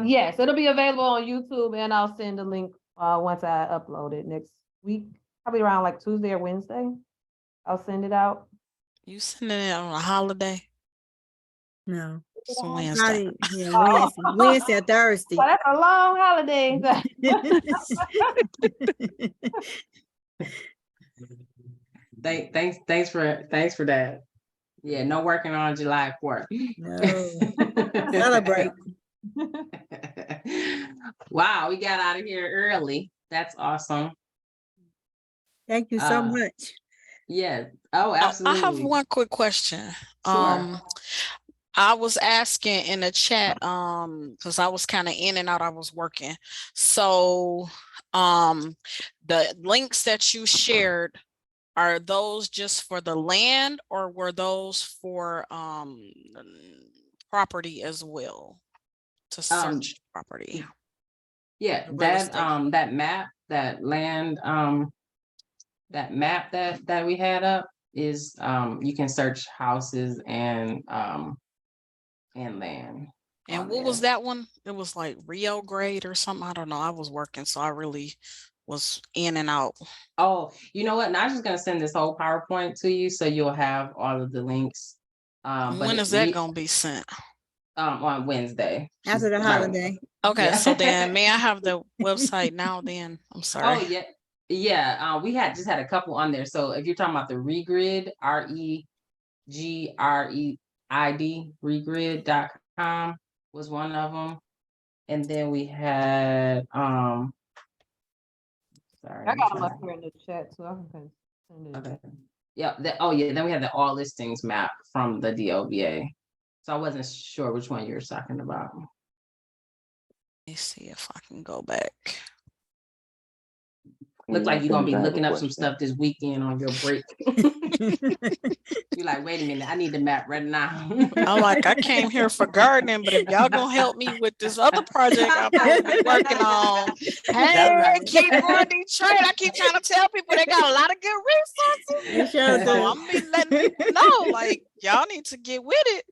Yes, it'll be available on YouTube and I'll send the link once I upload it next week, probably around like Tuesday or Wednesday. I'll send it out. You sending it on a holiday? No. It's a Wednesday. Friday, yeah, Wednesday or Thursday. Well, that's a long holiday. Thanks for that. Yeah, no working on July 4th. No. Celebrate. Wow, we got out of here early. That's awesome. Thank you so much. Yeah. Oh, I absolutely. have one quick question. Sure. I was asking in the chat, because I was kind of in and out, I was working. So the links that you shared, are those just for the land or were those for property as well? To search property. Yeah, that map, that land, that map that we had up is you can search houses and land. And what was that one? It was like Rio grade or something. I don't know. I was working, so I really was in and out. Oh, you know what? Now I'm just gonna send this whole PowerPoint to you so you'll have all of the links. When is that gonna be sent? On Wednesday. After the holiday. Okay, Yeah. so then may I have the website now then? I'm sorry. Oh yeah. Yeah. We just had a couple on there. So if you're talking about the Regrid, REGREID, regrid.com was one of them. And then we had sorry. I got them up here in the chat too. I can send it. Okay. Yeah. Then we had the all listings map from the DOBA. So I wasn't sure which one you were talking about. Let me see if I can go back. Look like you're gonna be looking up some stuff this weekend on your break. You're like, wait a minute, I need the map right now. I'm like, I came here for gardening, but if y'all gonna help me with this other project I'm supposed to be working on, hey, keep going Detroit. I keep trying to tell people they got a lot of good resources. So I'm be letting people know, like, y'all need to get with it.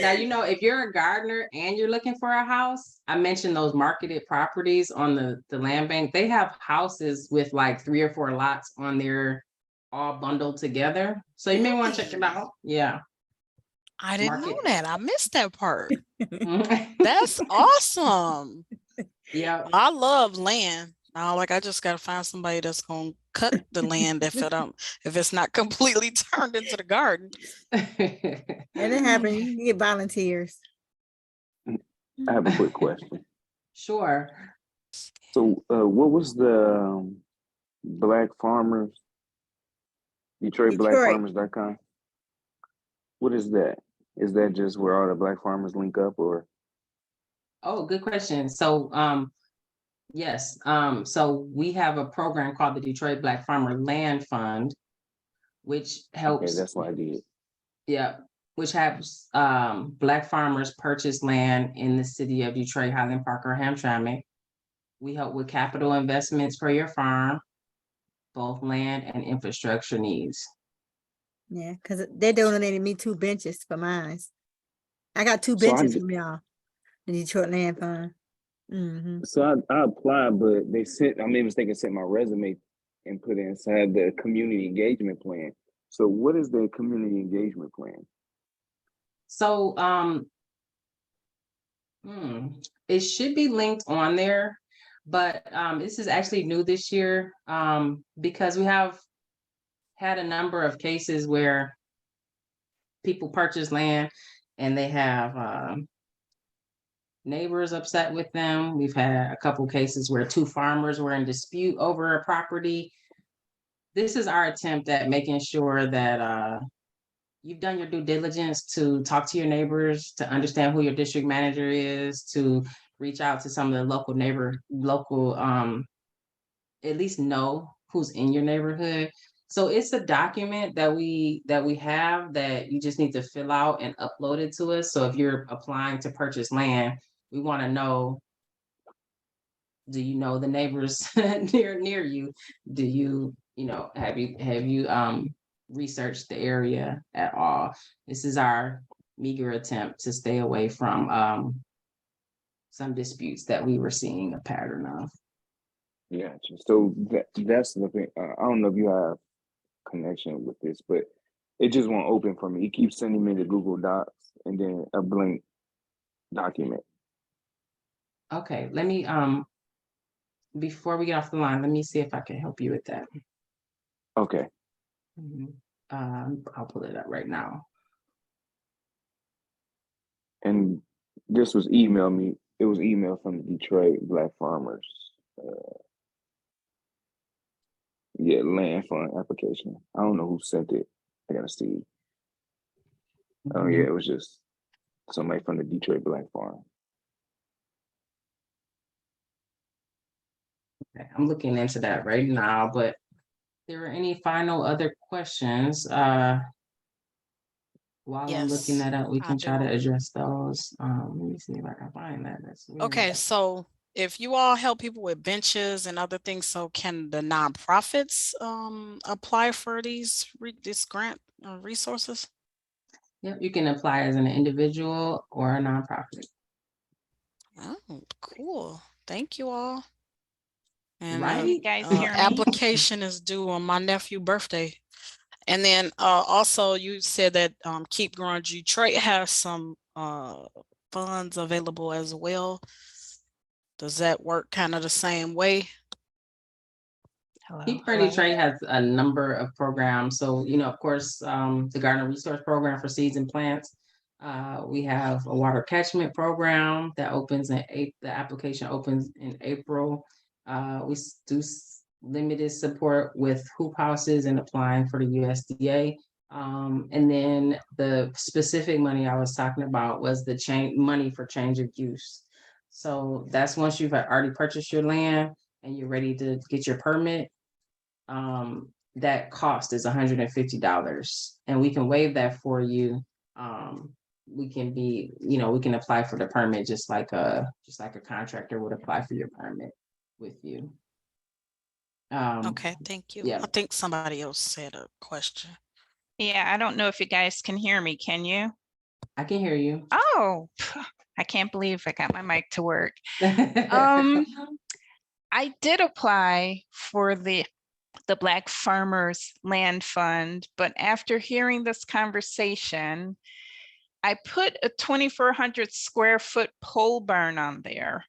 Now, if you're a gardener and you're looking for a house, I mentioned those marketed properties on the land bank. They have houses with like 3 or 4 lots on there, all bundled together. So you may want to check it out. Yeah. I didn't know that. I missed that part. That's awesome. Yeah. I love land. Now, like, I just got to find somebody that's going to cut the land if it's not completely turned into the garden. And it happens. You can get volunteers. I have a quick question. Sure. So what was the Black Farmers, DetroitBlackFarmers.com? What is that? Is that just where all the Black farmers link up, or? Oh, good question. So yes. So we have a program called the Detroit Black Farmer Land Fund, which helps. Okay, that's what I did. Yeah, which helps Black farmers purchase land in the city of Detroit, Highland Park, or Hamtramck. We help with capital investments for your farm, both land and infrastructure needs. Yeah, because they donated me 2 benches for mine. I got 2 benches from y'all, the Detroit Land Fund. Mm-hmm. So I applied, but they I made a mistake and sent my resume and put inside the community engagement plan. So what is the community engagement plan? So it should be linked on there, but this is actually new this year because we have had a number of cases where people purchase land and they have neighbors upset with them. We've had a couple cases where two farmers were in dispute over a property. This is our attempt at making sure that you've done your due diligence to talk to your neighbors, to understand who your district manager is, to reach out to some of the local at least know who's in your neighborhood. So it's a document that we have that you just need to fill out and upload it to us. So if you're applying to purchase land, we want to know, do you know the neighbors near you? Do you have you researched the area at all? This is our meager attempt to stay away from some disputes that we were seeing a pattern of. Yeah, so that's the thing. I don't know if you have connection with this, but it just won't open for me. It keeps sending me the Google Docs and then a blank document. Okay, let me before we get off the line, let me see if I can help you with that. Okay. I'll pull it up right now. And this was emailed me. It was emailed from the Detroit Black Farmers. Yeah, land fund application. I don't know who sent it. I gotta see. Oh yeah, it was just somebody from the Detroit Black Farm. Okay, I'm looking into that right now, but if there are any final other questions, while I'm looking Yes, that up, we I can try do. to address those. Let me see if I can find that. That's weird. Okay, so if you all help people with benches and other things, so can the nonprofits apply for this grant resources? Yep, you can apply as an individual or a nonprofit. Oh, cool. Thank you all. And Right? Guys hear me? application is due on my nephew's birthday. And then also you said that Keep Growing Detroit has some funds available as well. Does that work kind of the same way? Keep Growing Detroit has a number of programs. So, of course, the Garden Resource Program for seeds and plants. We have a water catchment program that opens in April. The application opens in April. We do limited support with hoop houses and applying for the USDA. And then the specific money I was talking about was the money for change of use. So that's once you've already purchased your land and you're ready to get your permit. That cost is $150, and we can waive that for you. We can apply for the permit just like a contractor would apply for your permit with you. Okay, thank you. Yeah. I think somebody else said a question. Yeah, I don't know if you guys can hear me. Can you? I can hear you. Oh, I can't believe I got my mic to work. I did apply for the Black Farmers Land Fund, but after hearing this conversation, I put a 2,400 square foot pole barn on there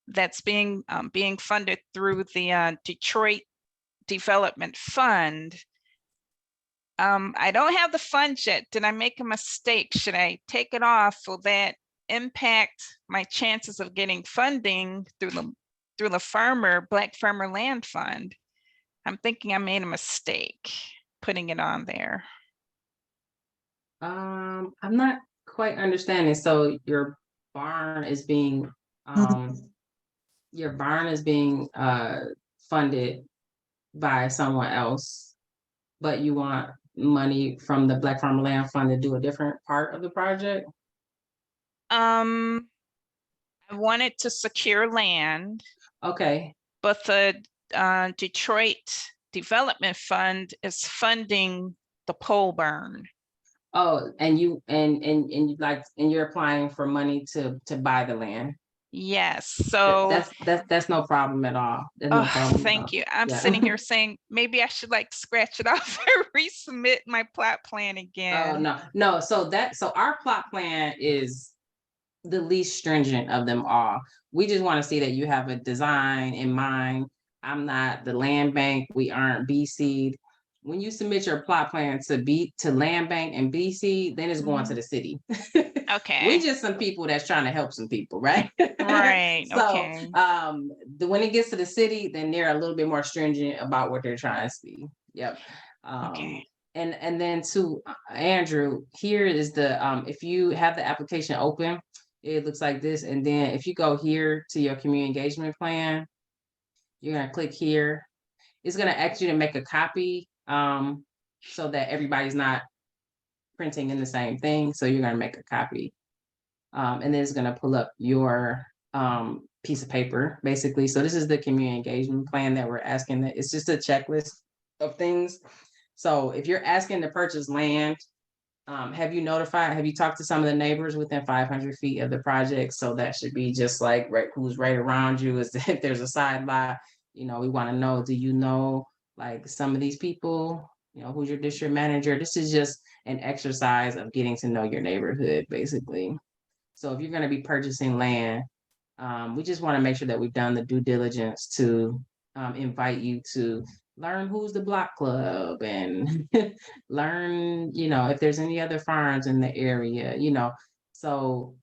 that's being funded through the Detroit Development Fund. I don't have the funds yet. Did I make a mistake? Should I take it off? Will that impact my chances of getting funding through the Black Farmer Land Fund? I'm thinking I made a mistake putting it on there. I'm not quite understanding. So your barn is being funded by someone else, but you want money from the Black Farmer Land Fund to do a different part of the project? I wanted to secure land. Okay. But the Detroit Development Fund is funding the pole barn. Oh, and you're applying for money to buy the land. Yes, so that's no problem at all. Thank you. I'm sitting here saying maybe I should scratch it off and resubmit my plot plan again. Oh no. So our plot plan is the least stringent of them all. We just want to see that you have a design in mind. I'm not the land bank. We aren't BC'd. when you submit your plot plan to land bank and BC, then it's going to the city. Okay. We just some people that's trying to help some people, right? Right. So Okay. when it gets to the city, then they're a little bit more stringent about what they're trying to see. Yep. Okay. And then to Andrew, here is the if you have the application open, it looks like this. And then if you go here to your community engagement plan, you're gonna click here. It's gonna ask you to make a copy so that everybody's not printing in the same thing. So you're gonna make a copy. And then it's gonna pull up your piece of paper, basically. So this is the community engagement plan that we're asking. That it's just a checklist of things. So if you're asking to purchase land, have you talked to some of the neighbors within 500 feet of the project? So that should be just like who's right around you. Is if there's a side lot, we want to know, do you know like some of these people? Who's your district manager? This is just an exercise of getting to know your neighborhood, basically. So if you're going to be purchasing land, we just want to make sure that we've done the due diligence to invite you to learn who's the block club and learn, if there's any other farms in the area, So,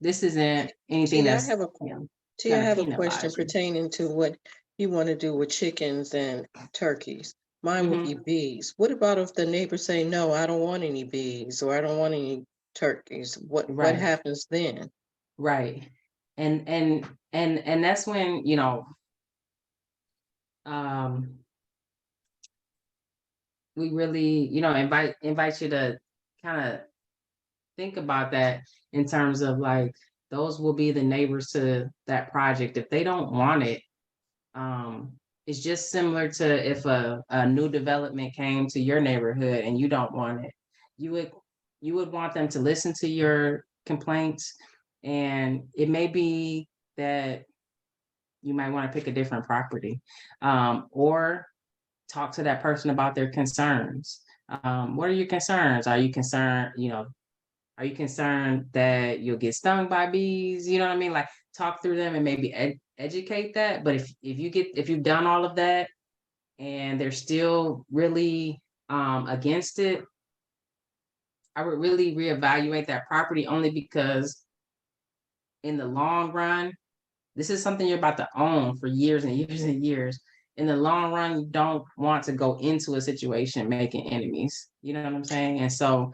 this isn't anything Tia, I that's, have a Tia, I have a question pertaining to what you want to do with chickens and turkeys. Mine would be bees. What about if the neighbors say, no, I don't want any bees, or I don't want any turkeys? What happens then? Right. And that's when, we really, invite you to kind of think about that in terms of like, those will be the neighbors to that project. If they don't want it, it's just similar to if a new development came to your neighborhood and you don't want it, you would want them to listen to your complaints. And it may be that you might want to pick a different property, or talk to that person about their concerns. What are your concerns? Are you concerned, are you concerned that you'll get stung by bees? You know what I mean? Like talk through them and maybe educate that. But if you've done all of that and they're still really against it, I would really reevaluate that property, only because in the long run, this is something you're about to own for years and years and years. In the long run, you don't want to go into a situation making enemies. You know what I'm saying? And so,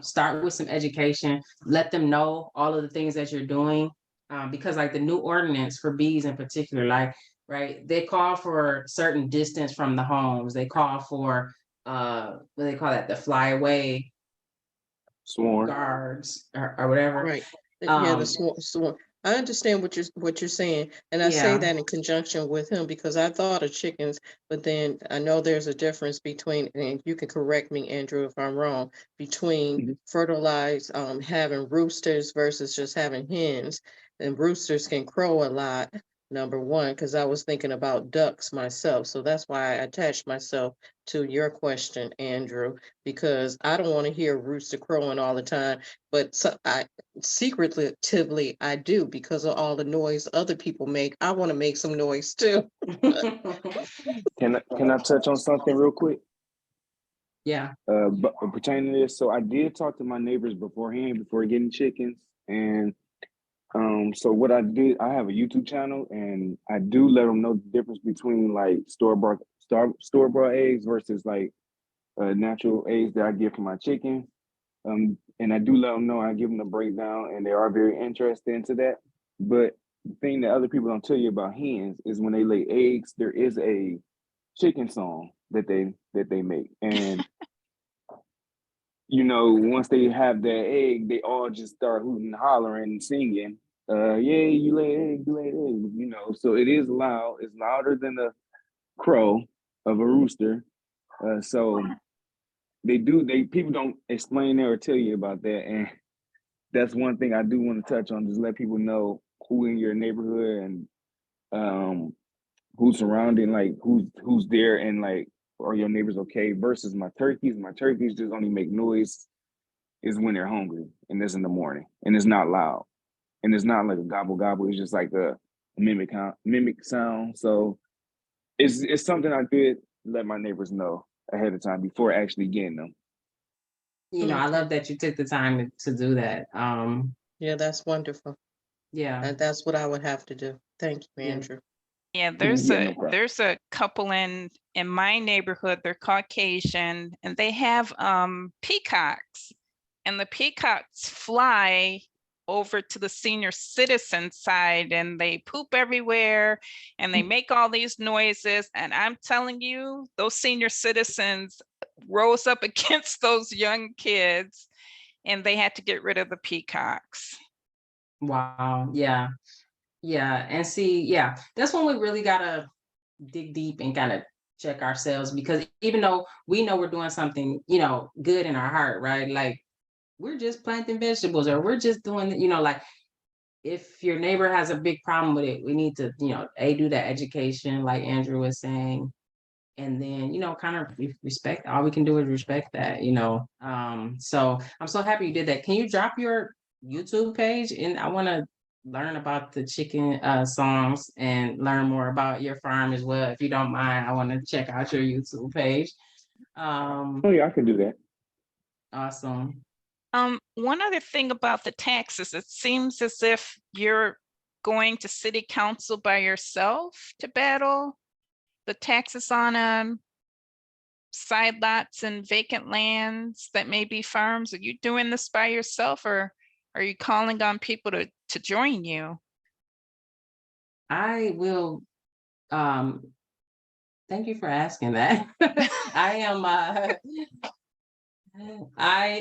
start with some education, let them know all of the things that you're doing. Because like the new ordinance for bees in particular, like, right, they call for certain distance from the homes. They call for, what do they call that? The flyaway swarm guards or whatever. Right. Yeah, the swarm. I understand what you're saying, and I say that in conjunction with him because I thought of chickens, but then I know there's a difference between, and you can correct me, Andrew, if I'm wrong, between fertilized having roosters versus just having hens. And roosters can crow a lot, number one, because I was thinking about ducks myself. So that's why I attached myself to your question, Andrew, because I don't want to hear rooster crowing all the time, but I secretively I do, because of all the noise other people make. I want to make some noise too. Can I touch on something real quick? Yeah. But pertaining to this, so I did talk to my neighbors beforehand before getting chickens, and so what I did, I have a YouTube channel, and I do let them know the difference between like store-bought eggs versus like natural eggs that I get from my chickens. And I do let them know, I give them the breakdown, and they are very interested into that. But the thing that other people don't tell you about hens is when they lay eggs, there is a chicken song that they make. And once they have their egg, they all just start hooting and hollering and singing. Yeah, you lay eggs, you lay eggs, so it is loud. It's louder than the crow of a rooster. So people don't explain that or tell you about that. And that's one thing I do want to touch on, just let people know who in your neighborhood and who's surrounding, like who's there, and like, are your neighbors okay? Versus my turkeys just only make noise is when they're hungry, and it's in the morning, and it's not loud, and it's not like a gobble gobble. It's just like a mimic sound. So it's something I did let my neighbors know ahead of time before actually getting them. You know, I love that you took the time to do that. Yeah, that's wonderful. Yeah. And that's what I would have to do. Thank you, Yeah. Andrew. Yeah, Yeah, no problem. there's a couple in my neighborhood, they're Caucasian, and they have peacocks, and the peacocks fly over to the senior citizen side, and they poop everywhere, and they make all these noises, and I'm telling you, those senior citizens rose up against those young kids, and they had to get rid of the peacocks. Wow. Yeah. Yeah. And see, yeah, that's when we really gotta dig deep and kind of check ourselves, because even though we know we're doing something, you know, good in our heart, right? Like we're just planting vegetables, or we're just doing, you know, like if your neighbor has a big problem with it, we need to, you know, do that education, like Andrew was saying. And then, you know, kind of respect, all we can do is respect that, you know. So I'm so happy you did that. Can you drop your YouTube page? And I want to learn about the chicken songs and learn more about your farm as well. If you don't mind, I want to check out your YouTube page. Oh yeah, I can do that. Awesome. One other thing about the taxes, it seems as if you're going to city council by yourself to battle the taxes on side lots and vacant lands that may be farms. Are you doing this by yourself, or are you calling on people to join you? I will, thank you for asking that. I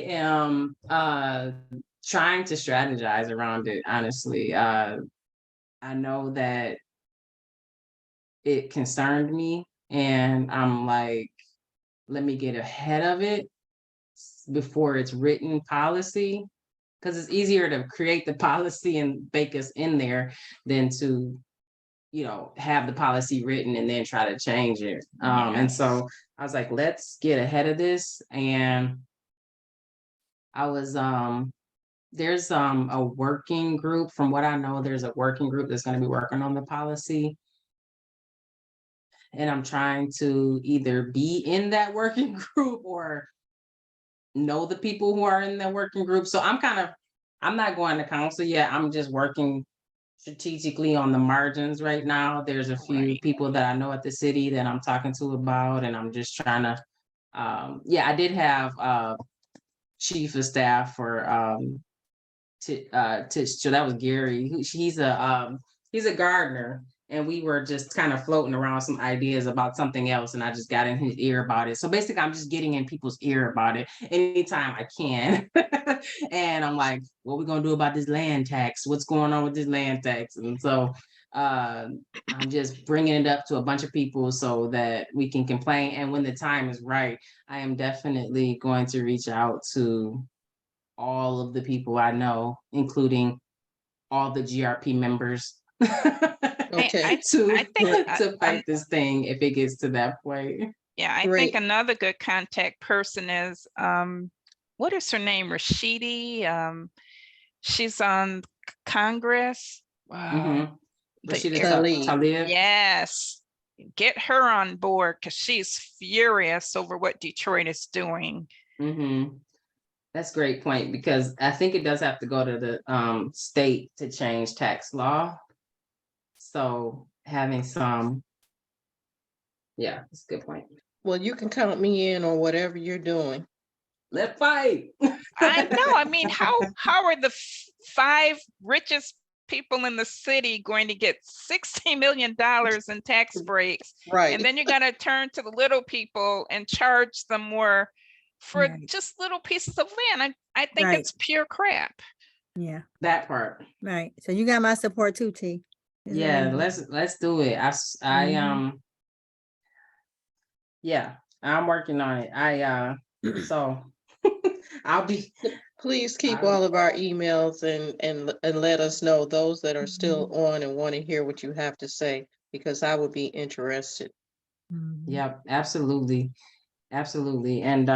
am trying to strategize around it, honestly. I know that it concerned me, and I'm like, let me get ahead of it before it's written policy, because it's easier to create the policy and bake us in there than to, you know, have the policy written and then try to change it. And so I was like, let's get ahead of this. And I was there's a working group. From what I know, there's a working group that's going to be working on the policy, and I'm trying to either be in that working group or know the people who are in the working group. So I'm not going to council yet. I'm just working strategically on the margins right now. There's a few people that I know at the city that I'm talking to about, and I'm just trying to I did have chief of staff for so that was Gary. He's a gardener, and we were just kind of floating around some ideas about something else, and I just got in his ear about it. So basically, I'm just getting in people's ear about it anytime I can. And I'm like, what we gonna do about this land tax? What's going on with this land tax? And so I'm just bringing it up to a bunch of people so that we can complain. And when the time is right, I am definitely going to reach out to all of the people I know, including all the GRP members. Okay. To fight this thing if it gets to that point. Yeah, I think another good contact person is what is her name? Rashidi. She's on Congress. Rashida Tlaib. Yes. Get her on board, because she's furious over what Detroit is doing. That's a great point, because I think it does have to go to the state to change tax law. So having some, yeah, that's a good point. Well, you can count me in on whatever you're doing. Let's fight. I know. I mean, how are the 5 richest people in the city going to get $60 million in tax breaks? Right. And then you're going to turn to the little people and charge them more for just little pieces of land. I think it's pure crap. Yeah. That part. Right. So you got my support too, T. Yeah, let's do it. Yeah, I'm working on it. So I'll be. Please keep all of our emails and let us know, those that are still on and want to hear what you have to say, because I would be interested. Yep, absolutely. Absolutely. And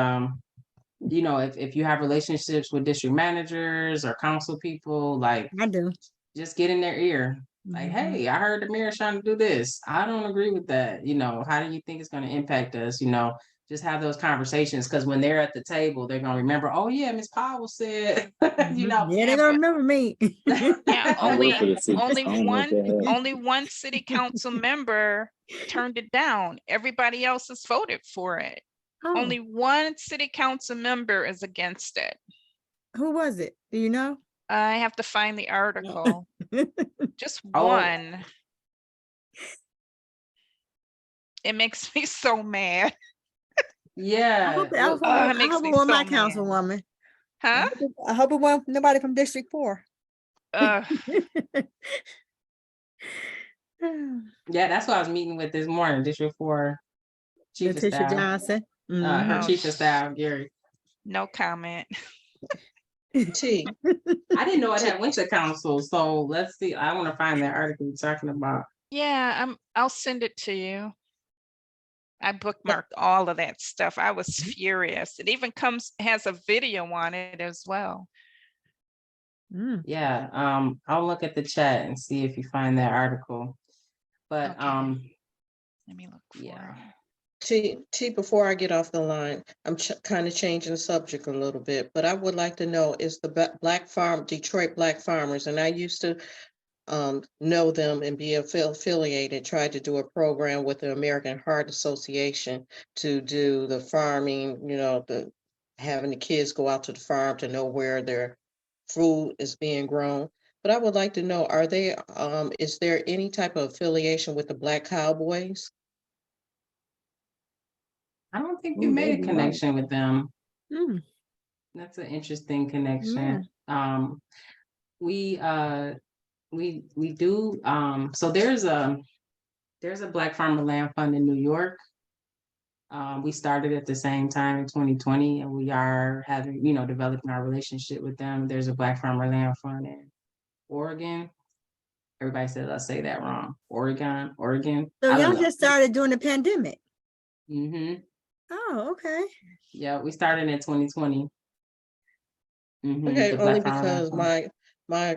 you know, if you have relationships with district managers or council people, like I do, just get in their ear. Like, Mhm. hey, I heard the mayor's trying to do this. I don't agree with that. You know, how do you think it's going to impact us? You know, just have those conversations, because when they're at the table, they're going to remember, oh yeah, Miss Powell said, you know. Yeah, they're Yeah, gonna but remember me. yeah, I work for the city. I don't know if they have. only one city council member turned it down. Everybody else has voted for it. Oh, Only one city council member is against it. who was it? Do you know? I have to find the article. Just Oh. one. It makes me so mad. Yeah. I it makes hope me it was so my mad. councilwoman. Huh? I hope it wasn't nobody from District 4. Uh, Yeah, that's what I was meeting with this morning, District 4 Chief of Letitia Staff. Johnson. Her Oh, Chief of Staff, Gary. no comment. T, I didn't know it had went to council, so let's see. I want to find that article you're talking about. Yeah, I'll send it to you. I bookmarked all of that stuff. I was furious. It even has a video on it as well. Yeah, I'll look at the chat and see if you find that article. But Okay. Let me look for yeah. it. T, before I get off the line, I'm kind of changing the subject a little bit, but I would like to know, is the Detroit Black Farmers, and I used to know them and be affiliated, tried to do a program with the American Heart Association to do the farming, you know, having the kids go out to the farm to know where their food is being grown. But I would like to know, is there any type of affiliation with the Black Cowboys? I don't think Ooh, you they made a be connection with them. Mm. That's an interesting connection. We do so there's a Black Farmer Land Fund in New York. We started at the same time in 2020, and we are having, you know, developing our relationship with them. There's a Black Farmer Land Fund in Oregon. Everybody says I say that wrong. Oregon. So I don't y'all know. just started during the pandemic. Mm-hmm. Oh, okay. Yeah, we started in 2020. Okay, The only Black Farmer Land because Fund. my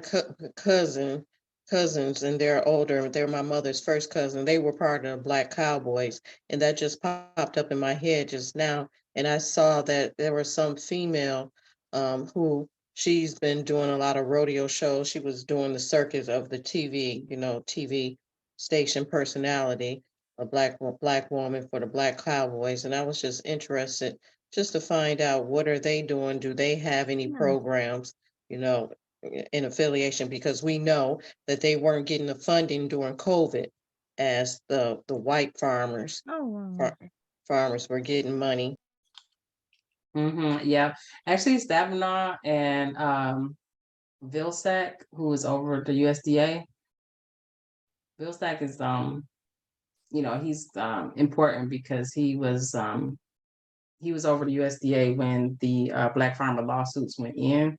cousins, and they're older, they're my mother's first cousin, they were part of the Black Cowboys, and that just popped up in my head just now, and I saw that there was some female who she's been doing a lot of rodeo shows. She was doing the circuit of the TV, you know, TV station personality, a black woman for the Black Cowboys, and I was just interested just to find out, what are they doing? Do they have any programs, you know, in affiliation? Because we know that they weren't getting the funding during COVID as the white farmers. Oh, wow. Farmers were getting money. Yeah, actually, Stabenow and Vilsack, who is over the USDA. Vilsack is you know, he's important because he was over the USDA when the Black farmer lawsuits went in.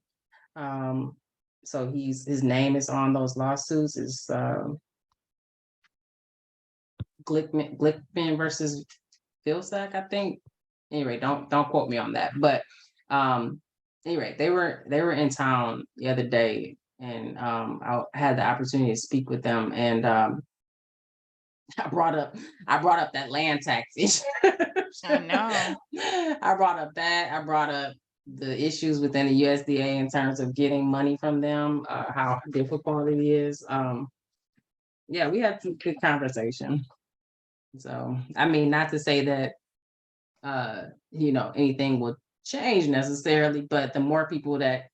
So his name is on those lawsuits. Is Glickman versus Vilsack, I think. Anyway, don't quote me on that. But anyway, they were in town the other day, and I had the opportunity to speak with them, and I brought up that land tax issue. I know. I brought up that. I brought up the issues within the USDA in terms of getting money from them, how difficult it is. Yeah, we had some good conversation. So, I mean, not to say that, you know, anything will change necessarily, but the more people that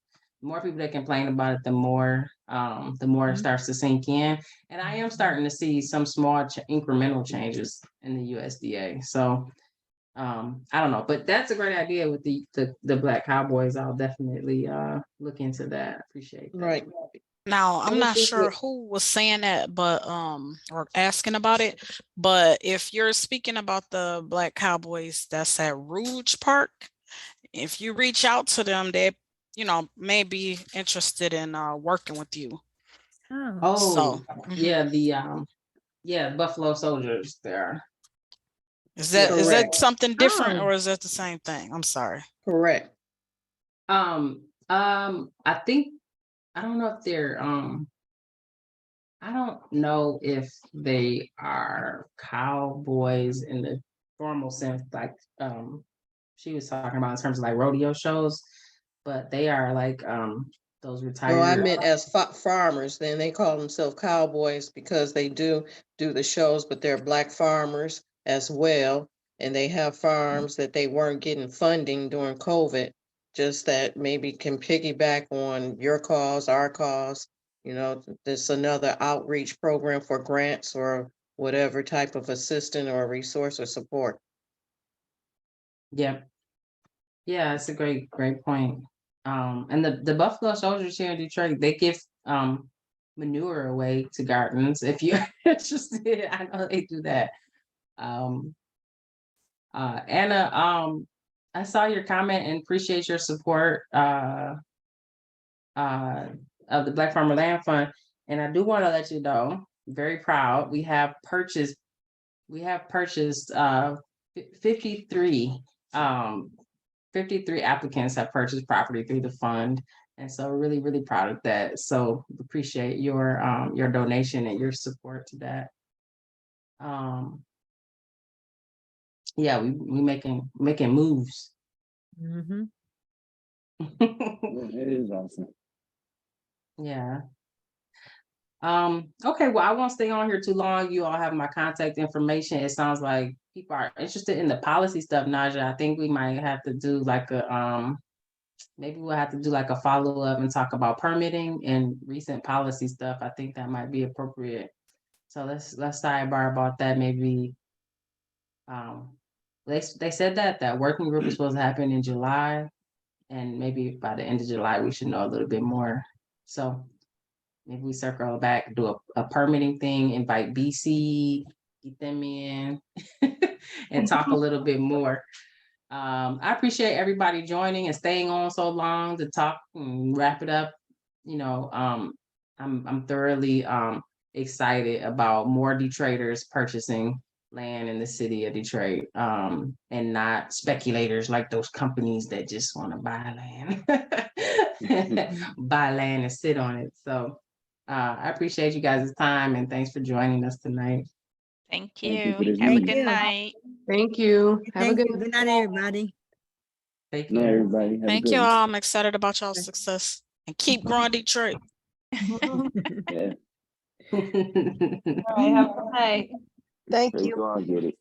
complain about it, the more it starts to sink in. And I am starting to see some small incremental changes in the USDA. So I don't know, but that's a great idea with the Black Cowboys. I'll definitely look into that. Appreciate that. Right. Now, I'm not just sure with- who was saying that, but or asking about it. But if you're speaking about the Black Cowboys that's at Rouge Park, if you reach out to them, they, you know, may be interested in working with you. Oh, So, yeah, Buffalo Soldiers there. Is that Correct. something different, Oh. or is that the same thing? I'm sorry. Correct. I think, I don't know if they're I don't know if they are cowboys in the formal sense, like she was talking about in terms of like rodeo shows, but they are like those No, I retired. meant as farmers, then they call themselves cowboys because they do the shows, but they're black farmers as well. And they have farms that they weren't getting funding during COVID, just that maybe can piggyback on your cause, our cause. You know, there's another outreach program for grants or whatever type of assistance or resource or support. Yep. Yeah, it's a great point. And the Buffalo Soldiers here in Detroit, they give manure away to gardens if you're interested. I know they do that. Anna, I saw your comment and appreciate your support of the Black Farmer Land Fund. And I do want to let you know, very proud, we have purchased 53 53 applicants have purchased property through the fund. And so really, really proud of that. So appreciate your donation and your support to that. Yeah, we making moves. Mhm. It is awesome. Yeah. Okay, well, I won't stay on here too long. You all have my contact information. It sounds like people are interested in the policy stuff, Naja. I think we might have to do like a maybe we'll have to do like a follow-up and talk about permitting and recent policy stuff. I think that might be appropriate. So let's sidebar about that. Maybe they said that working group is supposed to happen in July, and maybe by the end of July we should know a little bit more. So maybe we circle back, do a permitting thing, invite BC, get them in, and talk a little bit more. I appreciate everybody joining and staying on so long to talk and wrap it up. You know, I'm thoroughly excited about more Detroiters purchasing land in the city of Detroit, and not speculators like those companies that just want to buy land, buy land and sit on it. So I appreciate you guys' time and thanks for joining us tonight. Thank Thank you you. for this Have a meeting. good you. night. Thank you. Have a Thank good you. Good night, everybody. Take Night, care. everybody. Have a Thank good you one. all. I'm excited about y'all's success and keep growing Detroit. Yeah. All right, have a good night. Thank They you. go, I'll get it.